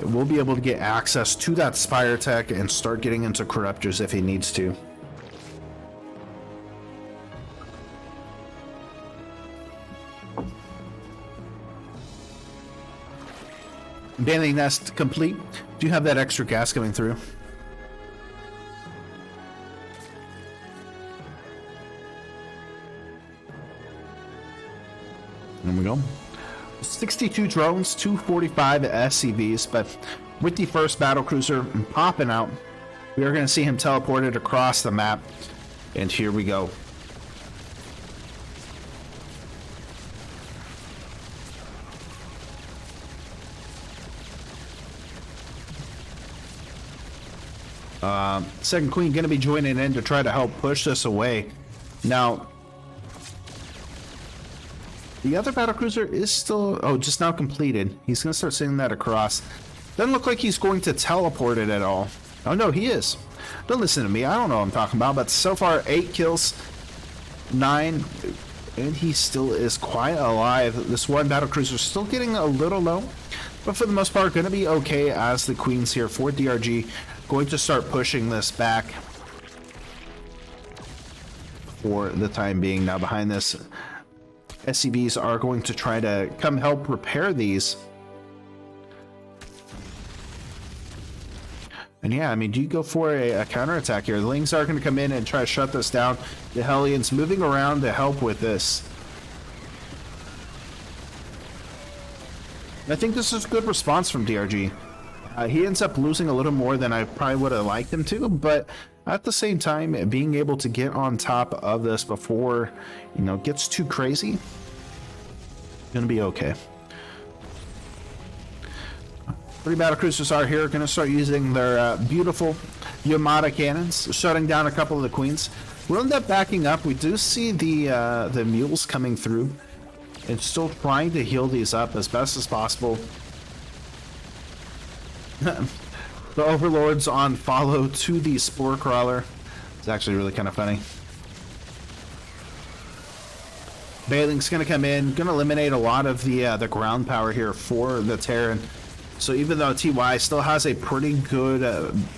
We'll be able to get access to that Spire Tech and start getting into Corruptors if he needs to. Banding nest complete. Do you have that extra gas coming through? There we go. 62 drones, 245 SCVs, but with the first battlecruiser popping out, we are going to see him teleported across the map. And here we go. Second Queen going to be joining in to try to help push this away. Now, the other battlecruiser is still, just now completed. He's going to start sending that across. Doesn't look like he's going to teleport it at all. Oh no, he is. Don't listen to me. I don't know what I'm talking about, but so far 8 kills, 9, and he still is quite alive. This one battlecruiser is still getting a little low, but for the most part going to be okay as the Queens here for DRG. Going to start pushing this back for the time being. Now behind this, SCVs are going to try to come help repair these. And yeah, I mean, do you go for a counterattack here? The Lings are going to come in and try to shut this down. The Hellions moving around to help with this. I think this is a good response from DRG. He ends up losing a little more than I probably would have liked him to, but at the same time, being able to get on top of this before, you know, it gets too crazy, gonna be okay. 3 battlecruisers are here, gonna start using their beautiful Yamada cannons, shutting down a couple of the Queens. We'll end up backing up. We do see the mules coming through. and still trying to heal these up as best as possible. The Overlord's on follow to the Spore Crawler. It's actually really kind of funny. Bailing's going to come in, going to eliminate a lot of the ground power here for the Terran. So even though TY still has a pretty good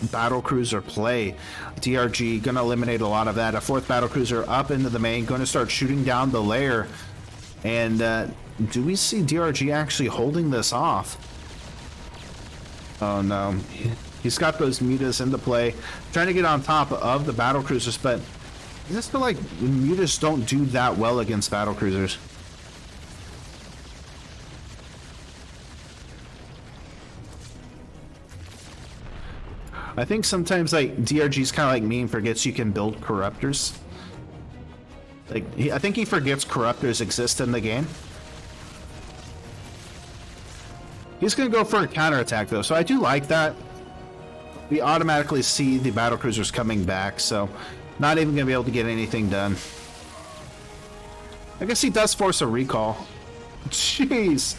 battlecruiser play, DRG going to eliminate a lot of that. A fourth battlecruiser up into the main, going to start shooting down the layer. And do we see DRG actually holding this off? Oh no. He's got those mutas into play, trying to get on top of the battlecruisers, but I just feel like mutas don't do that well against battlecruisers. I think sometimes like DRG's kind of like me and forgets you can build corruptors. Like I think he forgets corruptors exist in the game. He's gonna go for a counterattack though, so I do like that. We automatically see the battlecruisers coming back, so not even gonna be able to get anything done. I guess he does force a recall. Jeez.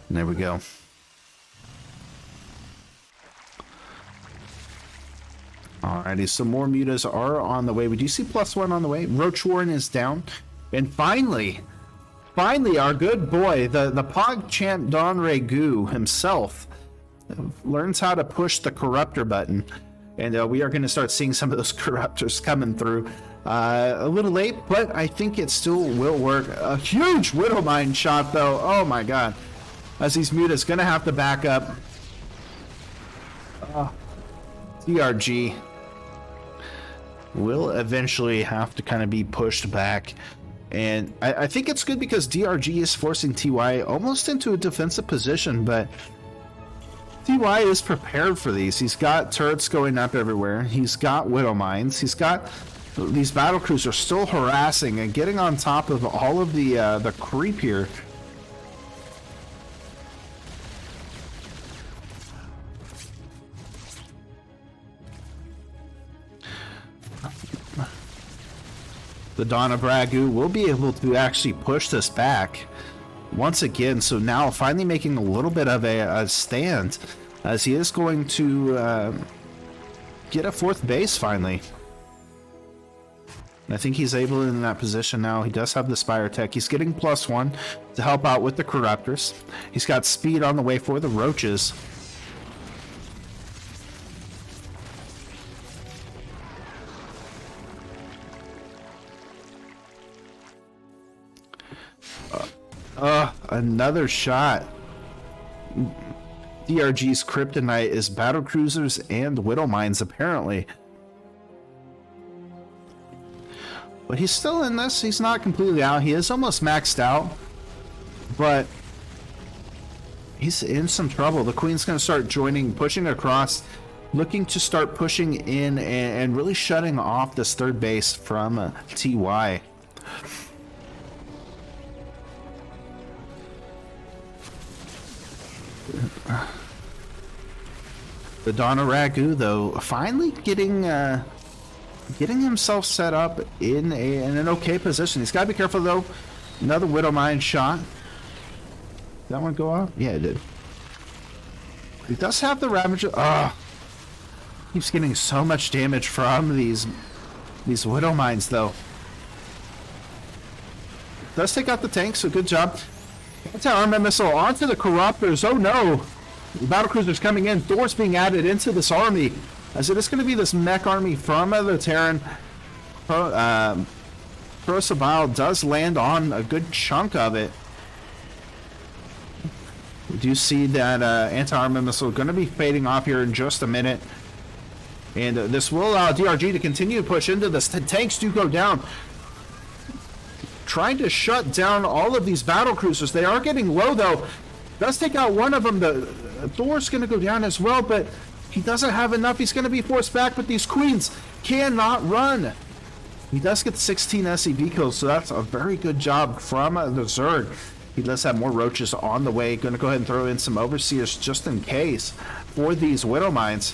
There we go. Alrighty, some more mutas are on the way. We do see +1 on the way. Roach Warren is down. And finally, our good boy, the PogChamp Don Regu himself, learns how to push the corruptor button. And we are going to start seeing some of those corruptors coming through. A little late, but I think it still will work. A huge Widowmine shot, though. Oh my god. As these mutas going to have to back up. DRG will eventually have to kind of be pushed back. And I think it's good because DRG is forcing TY almost into a defensive position, but TY is prepared for these. He's got turrets going up everywhere. He's got Widow Mines. He's got these battlecruisers still harassing and getting on top of all of the creep here. The Dawn of Ragu will be able to actually push this back once again. So now finally making a little bit of a stand, as he is going to get a fourth base finally. And I think he's able in that position now. He does have the Spire Tech. He's getting +1 to help out with the Corruptors. He's got speed on the way for the Roaches. Another shot. DRG's kryptonite is battlecruisers and Widow Mines, apparently. But he's still in this. He's not completely out. He is almost maxed out. But he's in some trouble. The Queen's going to start joining, pushing across, looking to start pushing in and really shutting off this third base from TY. The Donna Ragu, though, finally getting himself set up in an okay position. He's got to be careful, though. Another Widow Mine shot. Did that one go off? Yeah, it did. He does have the Ravager. Keeps getting so much damage from these Widow Mines, though. Does take out the tank, so good job. Anti-armament missile onto the Corruptors. Oh no! The battlecruiser's coming in. Thor's being added into this army, as it is going to be this mech army from the Terran. Prosabile does land on a good chunk of it. We do see that anti-armament missile going to be fading off here in just a minute. And this will allow DRG to continue to push into this. The tanks do go down, trying to shut down all of these battlecruisers. They are getting low, though. Does take out one of them. The Thor's going to go down as well, but he doesn't have enough. He's going to be forced back, but these Queens cannot run. He does get 16 SCV kills, so that's a very good job from the Zerg. He does have more Roaches on the way. Going to go ahead and throw in some Overseers just in case for these Widow Mines.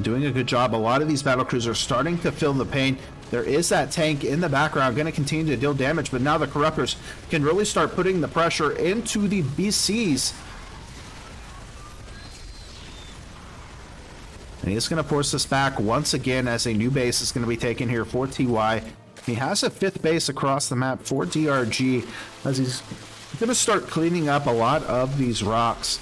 doing a good job. A lot of these battlecruisers are starting to feel the pain. There is that tank in the background going to continue to deal damage, but now the Corruptors can really start putting the pressure into the BCs. And he's going to force this back once again as a new base is going to be taken here for TY. He has a 5th base across the map for DRG as he's going to start cleaning up a lot of these rocks.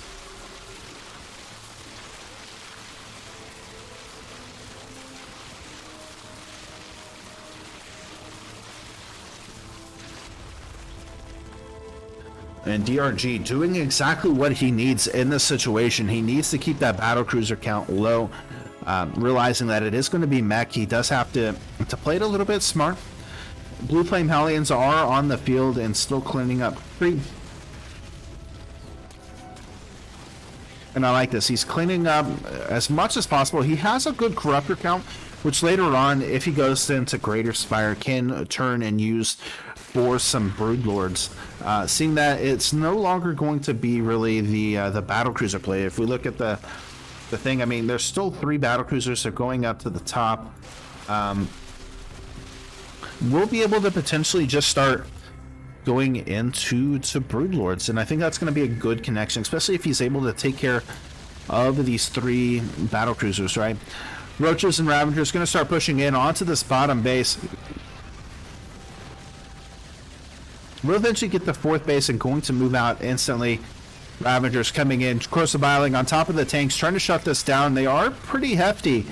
And DRG doing exactly what he needs in this situation. He needs to keep that battlecruiser count low, realizing that it is going to be mech. He does have to play it a little bit smart. Blue Flame Hellions are on the field and still cleaning up creep. And I like this. He's cleaning up as much as possible. He has a good Corruptor count, which later on, if he goes into Greater Spire, can turn and use for some Broodlords. Seeing that it's no longer going to be really the battlecruiser play. If we look at the thing, I mean, there's still 3 battlecruisers that are going up to the top. We'll be able to potentially just start going into Broodlords, and I think that's going to be a good connection, especially if he's able to take care of these 3 battlecruisers, right? Roaches and Ravagers going to start pushing in onto this bottom base. We'll eventually get the 4th base and going to move out instantly. Ravagers coming in, crucifiling on top of the tanks, trying to shut this down. They are pretty hefty,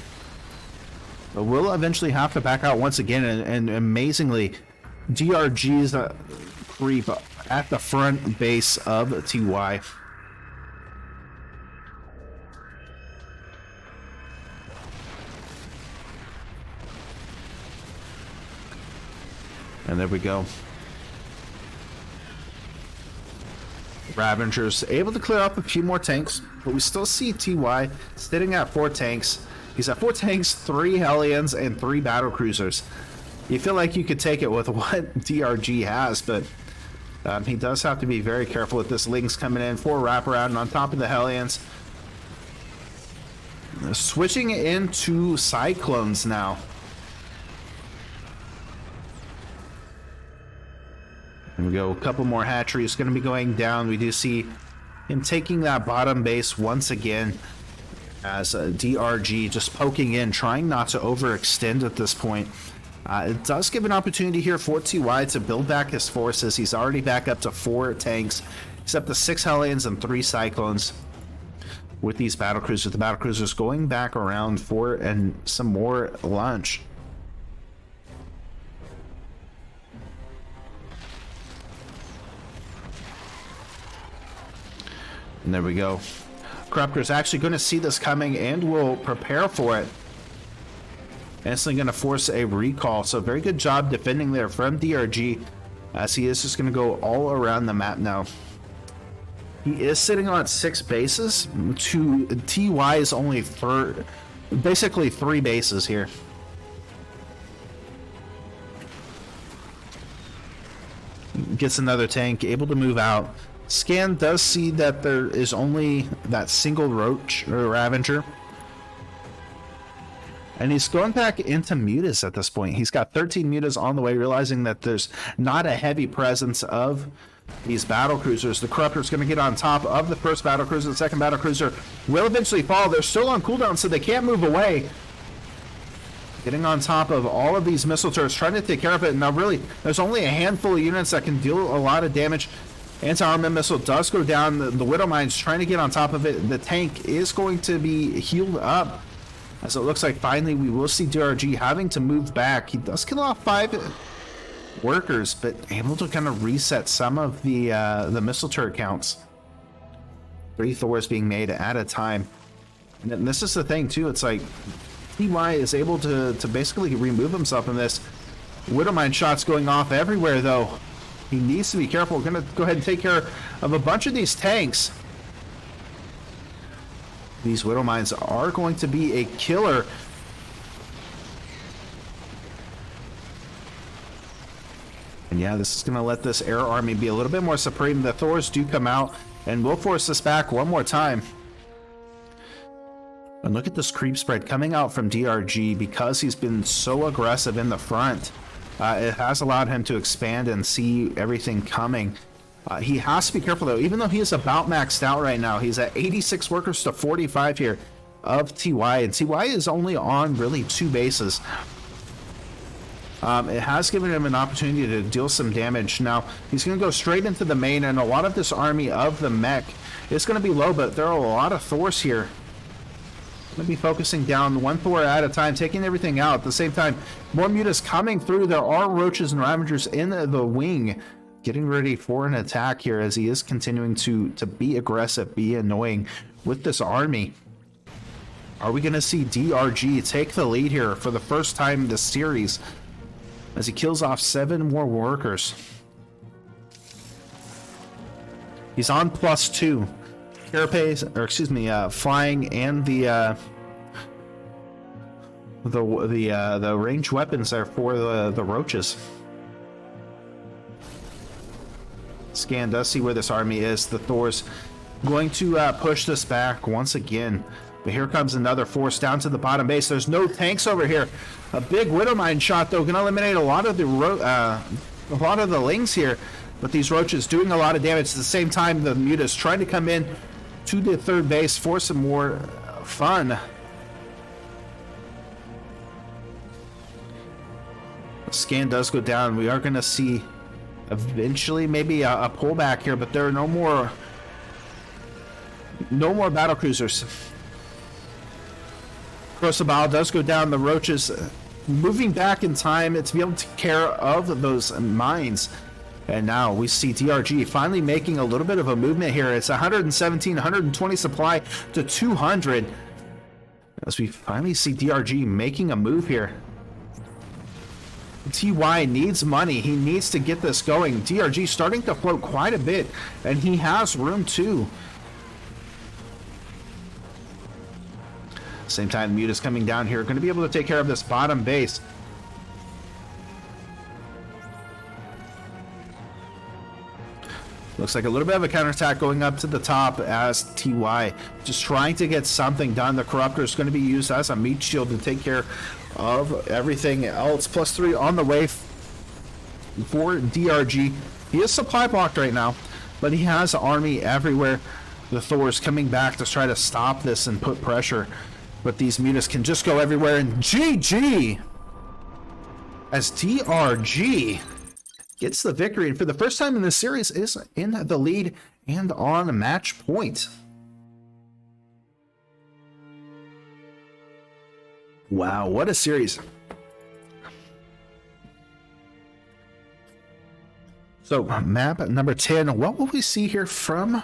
but we'll eventually have to back out once again. And amazingly, DRG's creep at the front base of TY. And there we go. Ravagers able to clear up a few more tanks, but we still see TY sitting at 4 tanks. He's at 4 tanks, 3 Hellions, and 3 battlecruisers. You feel like you could take it with what DRG has, but he does have to be very careful with this. Lings coming in for wraparound and on top of the Hellions. Switching into Cyclones now. There we go. A couple more hatcheries going to be going down. We do see him taking that bottom base once again as DRG just poking in, trying not to overextend at this point. It does give an opportunity here for TY to build back his forces. He's already back up to 4 tanks. He's up to 6 Hellions and 3 Cyclones with these battlecruisers. The battlecruisers going back around for and some more lunch. And there we go. Corruptor's actually going to see this coming and will prepare for it. Instantly going to force a recall. So very good job defending there from DRG, as he is just going to go all around the map now. He is sitting on 6 bases. To TY is only basically 3 bases here. Gets another tank, able to move out. Scan does see that there is only that single Roach or Ravager. And he's going back into Mutas at this point. He's got 13 Mutas on the way, realizing that there's not a heavy presence of these battlecruisers. The Corruptor's going to get on top of the first battlecruiser. The second battlecruiser will eventually fall. They're still on cooldown, so they can't move away. Getting on top of all of these missile turrets, trying to take care of it. Now, really, there's only a handful of units that can deal a lot of damage. Anti-armament missile does go down. The Widow Mine's trying to get on top of it. The tank is going to be healed up, as it looks like finally we will see DRG having to move back. He does kill off 5 workers, but able to kind of reset some of the missile turret counts. 3 Thors being made at a time. And this is the thing too, it's like TY is able to basically remove himself from this. Widow Mine shots going off everywhere though. He needs to be careful. We're going to go ahead and take care of a bunch of these tanks. These Widow Mines are going to be a killer. And yeah, this is going to let this air army be a little bit more supreme. The Thors do come out and we'll force this back one more time. look at this creep spread coming out from DRG because he's been so aggressive in the front. It has allowed him to expand and see everything coming. He has to be careful though, even though he is about maxed out right now. He's at 86 workers to 45 here of TY, and TY is only on really 2 bases. It has given him an opportunity to deal some damage. Now, he's going to go straight into the main, and a lot of this army of the mech is going to be low, but there are a lot of Thors here. Going to be focusing down 1 Thor at a time, taking everything out. At the same time, more mutas coming through. There are Roaches and Ravagers in the wing, getting ready for an attack here as he is continuing to be aggressive, be annoying with this army. Are we going to see DRG take the lead here for the first time in this series as he kills off 7 more workers? He's on +2. Carapace, or excuse me, flying and the ranged weapons are for the Roaches. Scan does see where this army is. The Thor's going to push this back once again. But here comes another force down to the bottom base. There's no tanks over here. A big Widowmine shot though can eliminate a lot of the Lings here. But these Roaches doing a lot of damage. At the same time, the mutas trying to come in to the third base for some more fun. The scan does go down. We are going to see eventually maybe a pullback here, but there are no more battle cruisers. Crosabal does go down. The Roaches moving back in time to be able to take care of those mines. And now we see DRG finally making a little bit of a movement here. It's 117, 120 supply to 200. As we finally see DRG making a move here. TY needs money. He needs to get this going. DRG starting to float quite a bit, and he has room too. Same time, Muta's coming down here. Going to be able to take care of this bottom base. Looks like a little bit of a counterattack going up to the top as TY just trying to get something done. The Corruptor is going to be used as a meat shield to take care of everything else. +3 on the way for DRG. He is supply blocked right now, but he has army everywhere. The Thor's coming back to try to stop this and put pressure, but these mutas can just go everywhere. And GG as DRG gets the victory, and for the first time in this series is in the lead and on match point. Wow, what a series. So map number 10, what will we see here from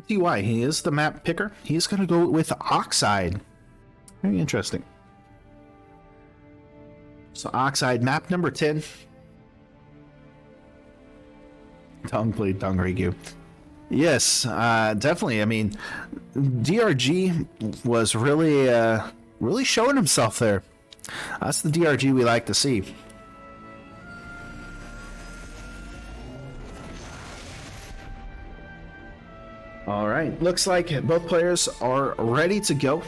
TY? He is the map picker. He's going to go with Oxide. Very interesting. So Oxide, map number 10. Tongue played Dongrigu. Yes, definitely. I mean, DRG was really showing himself there. That's the DRG we like to see. All right, looks like both players are ready to go.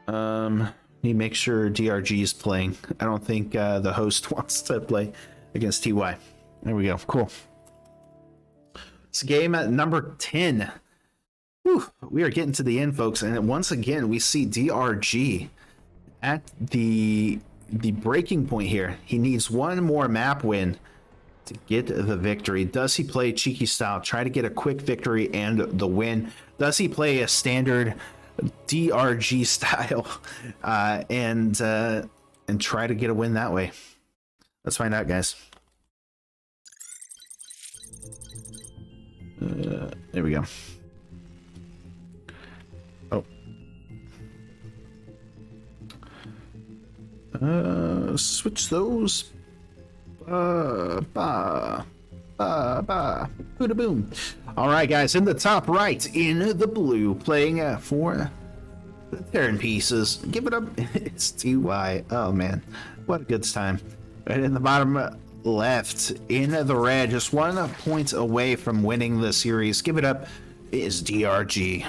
Need to make sure DRG is playing. I don't think the host wants to play against TY. There we go. Cool. It's game at number 10. Whew, we are getting to the end, folks. And once again, we see DRG at the breaking point here. He needs one more map win to get the victory. Does he play cheeky style, try to get a quick victory and the win? Does he play a standard DRG style and try to get a win that way? Let's find out, guys. There we go. Oh. Switch those. Bada boom. All right, guys, in the top right, in the blue, playing for the Terran pieces. Give it up. It's TY. Oh, man. What a good time. Right in the bottom left, in the red, just 1 point away from winning the series. Give it up. is DRG.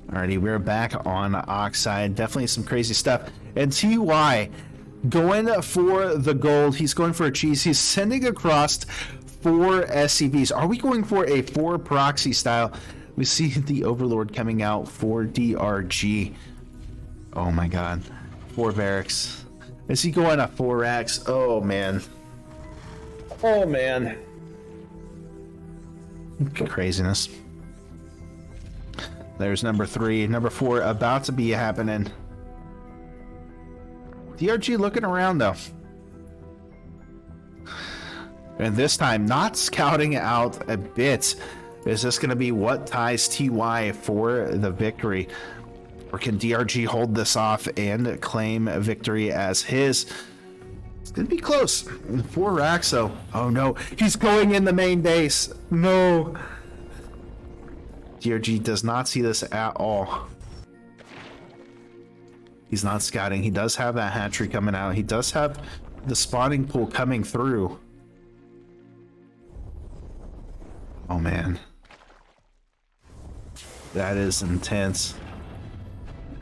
Alrighty, we're back on Oxide. Definitely some crazy stuff. And TY going for the gold. He's going for a cheese. He's sending across 4 SCVs. Are we going for a 4 proxy style? We see the Overlord coming out for DRG. Oh my god. 4 barracks. Is he going a 4X? Oh man. Oh man. Craziness. There's number 3. Number 4 about to be happening. DRG looking around though. And this time not scouting out a bit. Is this going to be what ties TY for the victory? Or can DRG hold this off and claim a victory as his? It's going to be close. 4 racks though. Oh no. He's going in the main base. No. DRG does not see this at all. He's not scouting. He does have that hatchery coming out. He does have the spawning pool coming through. Oh man. That is intense.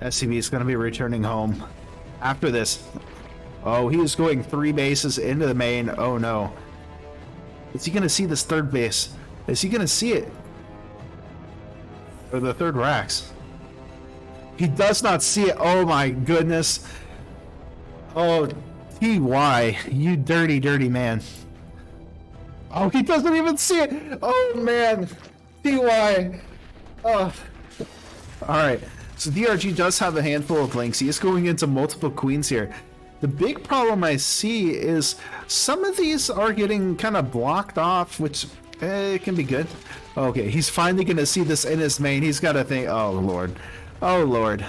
SCV is going to be returning home after this. Oh, he is going 3 bases into the main. Oh no. Is he going to see this 3rd base? Is he going to see it? Or the 3rd racks? He does not see it. Oh my goodness. Oh, TY, you dirty, dirty man. Oh, he doesn't even see it. Oh man. TY. Oh. Alright. So DRG does have a handful of links. He is going into multiple queens here. The big problem I see is some of these are getting kind of blocked off, which it can be good. Okay, he's finally going to see this in his main. He's got to think, oh lord. Oh lord.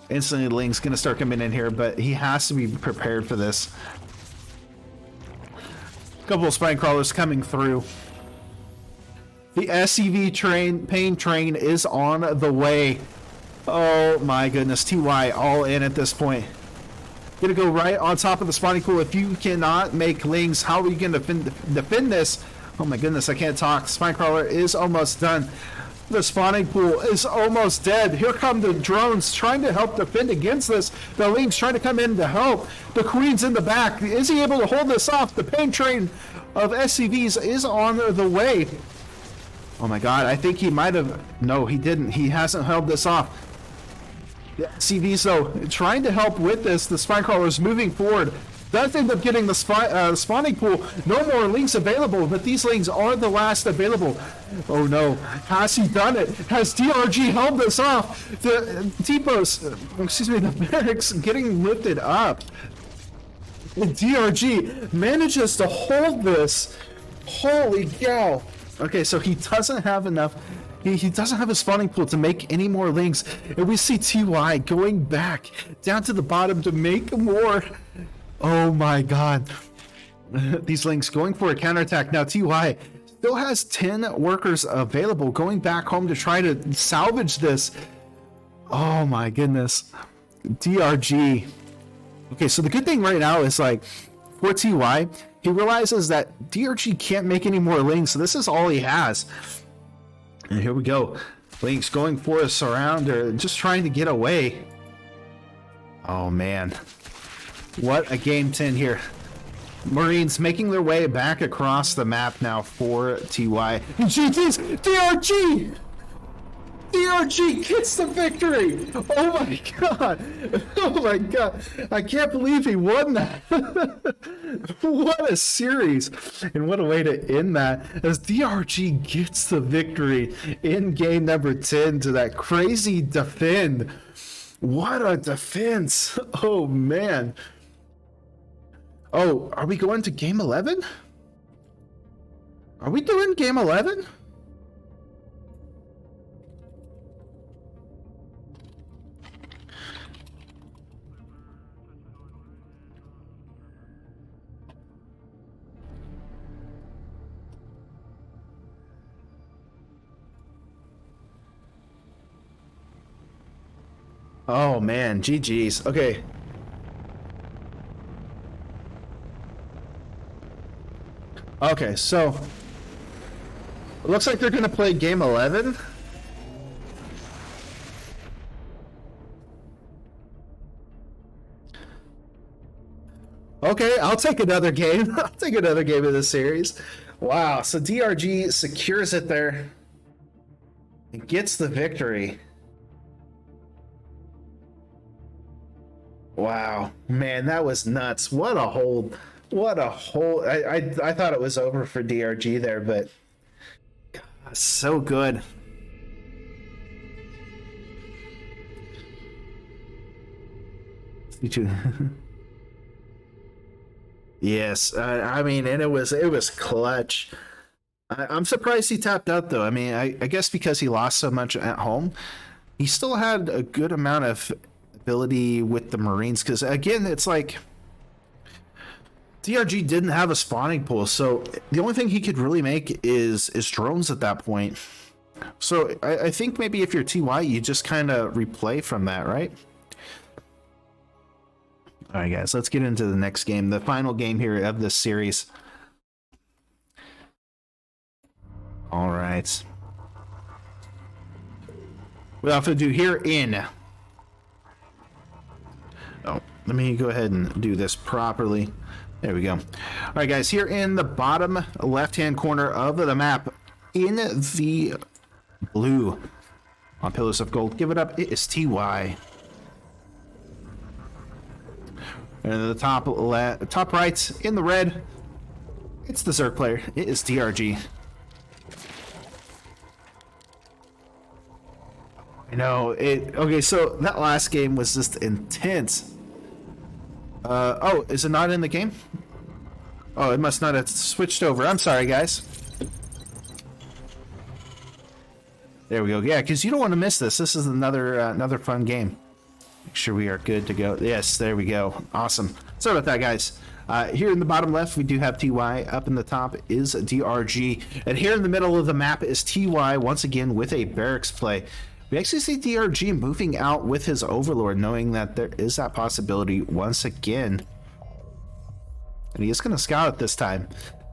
Instantly Link's going to start coming in here, but he has to be prepared for this. Couple of spine crawlers coming through. The SCV train, pain train is on the way. Oh my goodness, TY all in at this point. Gonna go right on top of the spawning pool. If you cannot make Lings, how are you gonna defend this? Oh my goodness, I can't talk. Spine crawler is almost done. The spawning pool is almost dead. Here come the drones trying to help defend against this. The Lings trying to come in to help. The Queen's in the back. Is he able to hold this off? The pain train of SCVs is on the way. Oh my god, I think he might have... No, he didn't. He hasn't held this off. The SCVs, though, trying to help with this. The spine crawler is moving forward. Does end up getting the spawning pool. No more Lings available, but these Lings are the last available. Oh no. Has he done it? Has DRG held this off? The depots, excuse me, the barracks getting lifted up. And DRG manages to hold this. Holy cow. Okay, so he doesn't have enough. He doesn't have a spawning pool to make any more Lings. And we see TY going back down to the bottom to make more. Oh my god. These Lings going for a counterattack. Now TY still has 10 workers available, going back home to try to salvage this. Oh my goodness. DRG. Okay, so the good thing right now is, like, for TY, he realizes that DRG can't make any more Lings, so this is all he has. And here we go. Lings going for a surrounder, just trying to get away. Oh man. What a game 10 here. Marines making their way back across the map now for TY. GG's! DRG! DRG gets the victory! Oh my god! Oh my god! I can't believe he won that! What a series! And what a way to end that, as DRG gets the victory in game number 10 to that crazy defend. What a defense! Oh man! Oh, are we going to game 11? Are we doing game 11? Oh man, GG's. Okay. Okay, so It looks like they're going to play game 11. Okay, I'll take another game. I'll take another game of this series. Wow, so DRG secures it there. It gets the victory. Wow, man, that was nuts. What a hold. What a hold. I thought it was over for DRG there, but God, so good. Yes, I mean, and it was clutch. I'm surprised he tapped out though. I mean, I guess because he lost so much at home, he still had a good amount of ability with the Marines. Because again, it's like DRG didn't have a spawning pool, so the only thing he could really make is drones at that point. So I think maybe if you're TY, you just kind of replay from that, right? All right, guys, let's get into the next game, the final game here of this series. All right. Without further ado, here in... Oh, let me go ahead and do this properly. There we go. All right, guys, here in the bottom left-hand corner of the map, in the blue on Pillars of Gold, give it up, it is TY. And in the top right, in the red, it's the Zerg player. It is DRG. I know it. Okay, so that last game was just intense. Oh, is it not in the game? Oh, it must not have switched over. I'm sorry, guys. There we go. Yeah, because you don't want to miss this. This is another fun game. Make sure we are good to go. Yes, there we go. Awesome. Sorry about that, guys. Here in the bottom left, we do have TY. Up in the top is DRG. And here in the middle of the map is TY, once again, with a barracks play. We actually see DRG moving out with his Overlord, knowing that there is that possibility once again. And he is going to scout it this time.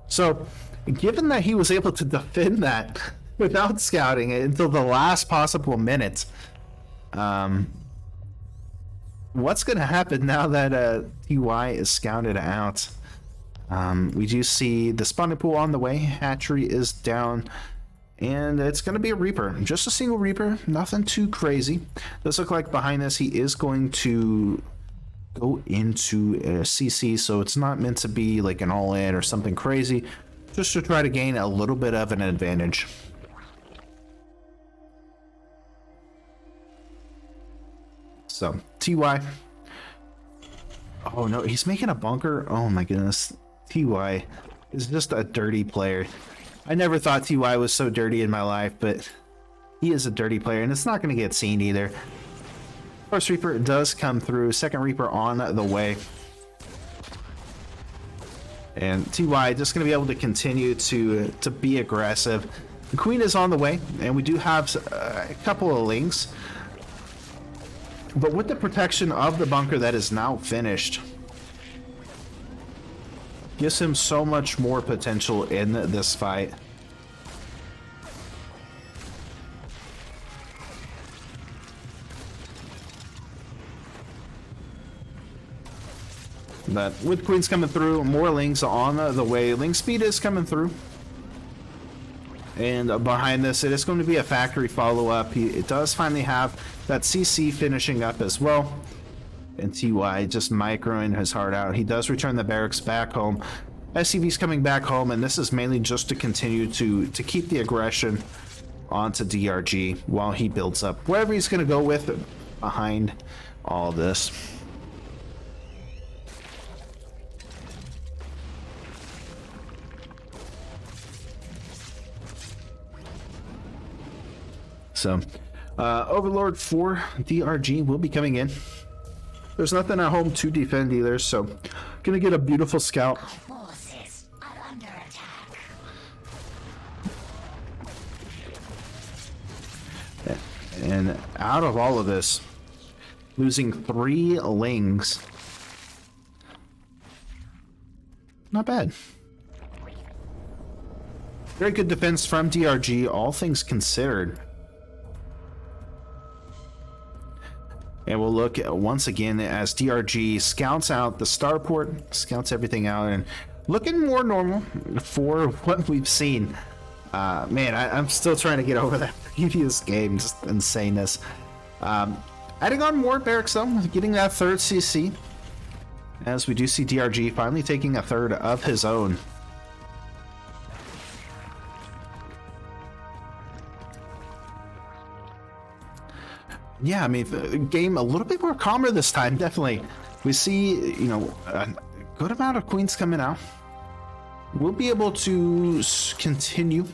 So, given that he was able to defend that without scouting it until the last possible minute, what's going to happen now that TY is scouted out? We do see the spawning pool on the way. Hatchery is down. And it's going to be a Reaper. Just a single Reaper. Nothing too crazy. Does look like behind this he is going to go into a CC. So it's not meant to be like an all-in or something crazy. Just to try to gain a little bit of an advantage. So, TY. Oh no, he's making a bunker. Oh my goodness. TY is just a dirty player. I never thought TY was so dirty in my life, but he is a dirty player, and it's not going to get seen either. First Reaper does come through. Second Reaper on the way. And TY just going to be able to continue to be aggressive. The Queen is on the way, and we do have a couple of links. But with the protection of the bunker that is now finished, gives him so much more potential in this fight. But with Queens coming through, more Lings on the way. Ling speed is coming through. And behind this, it is going to be a factory follow-up. It does finally have that CC finishing up as well. And TY just microing his heart out. He does return the barracks back home. SCV's coming back home, and this is mainly just to continue to keep the aggression onto DRG while he builds up wherever he's going to go with behind all this. So, Overlord for DRG will be coming in. There's nothing at home to defend either, so gonna get a beautiful scout. Forces are under attack. And out of all of this, losing 3 Lings. Not bad. Very good defense from DRG, all things considered. And we'll look once again as DRG scouts out the starport, scouts everything out, and looking more normal for what we've seen. Man, I'm still trying to get over that previous game, just insaneness. Adding on more barracks though, getting that third CC, as we do see DRG finally taking a third of his own. Yeah, I mean, the game a little bit more calmer this time, definitely. We see, you know, a good amount of queens coming out. We'll be able to continue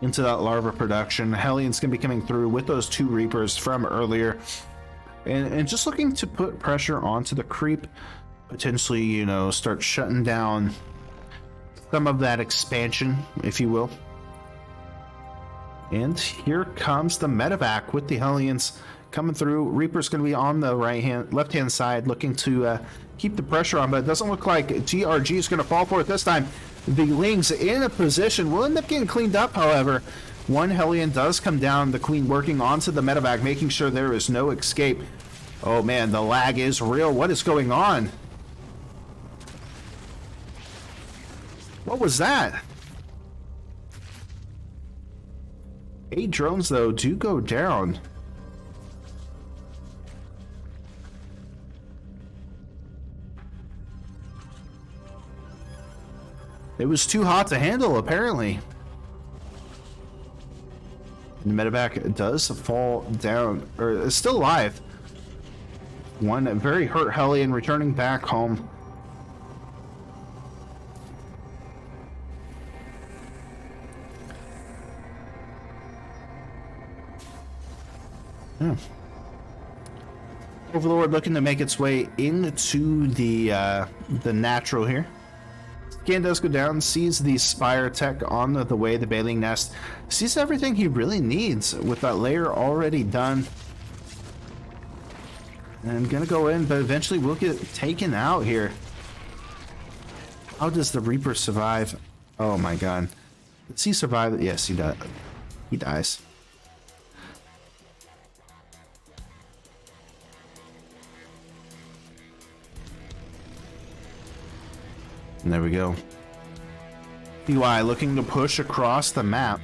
into that larva production. Hellions going to be coming through with those 2 Reapers from earlier. And just looking to put pressure onto the creep. Potentially, you know, start shutting down some of that expansion, if you will. And here comes the medevac with the Hellions coming through. Reaper's going to be on the left-hand side, looking to keep the pressure on, but it doesn't look like DRG is going to fall for it this time. The Lings in a position will end up getting cleaned up, however. One Hellion does come down, the Queen working onto the medevac, making sure there is no escape. Oh man, the lag is real. What is going on? What was that? 8 drones, though, do go down. It was too hot to handle, apparently. The medevac does fall down, or is still alive. One very hurt Hellion returning back home. Overlord looking to make its way into the natural here. Scan does go down, sees the Spire tech on the way, the Baleen Nest. Sees everything he really needs with that layer already done. And gonna go in, but eventually we'll get taken out here. How does the Reaper survive? Oh my god. Does he survive? Yes, he does. He dies. And there we go. UI looking to push across the map.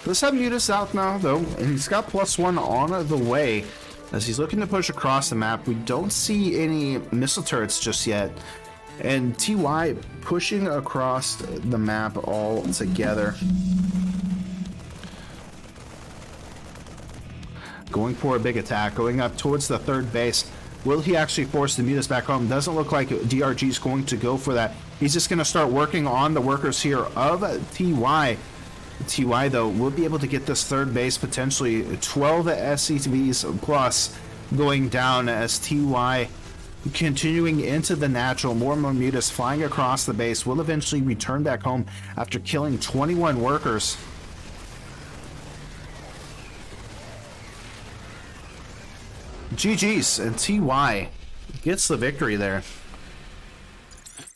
Let's have Mutus out now, though, and he's got +1 on the way. As he's looking to push across the map, we don't see any missile turrets just yet. And TY pushing across the map all together. Going for a big attack, going up towards the third base. Will he actually force the Mutus back home? Doesn't look like DRG is going to go for that. He's just going to start working on the workers here of TY. TY, though, will be able to get this third base, potentially 12 SCVs plus going down as TY continuing into the natural. More and more Mutus flying across the base will eventually return back home after killing 21 workers. GG's, and TY gets the victory there.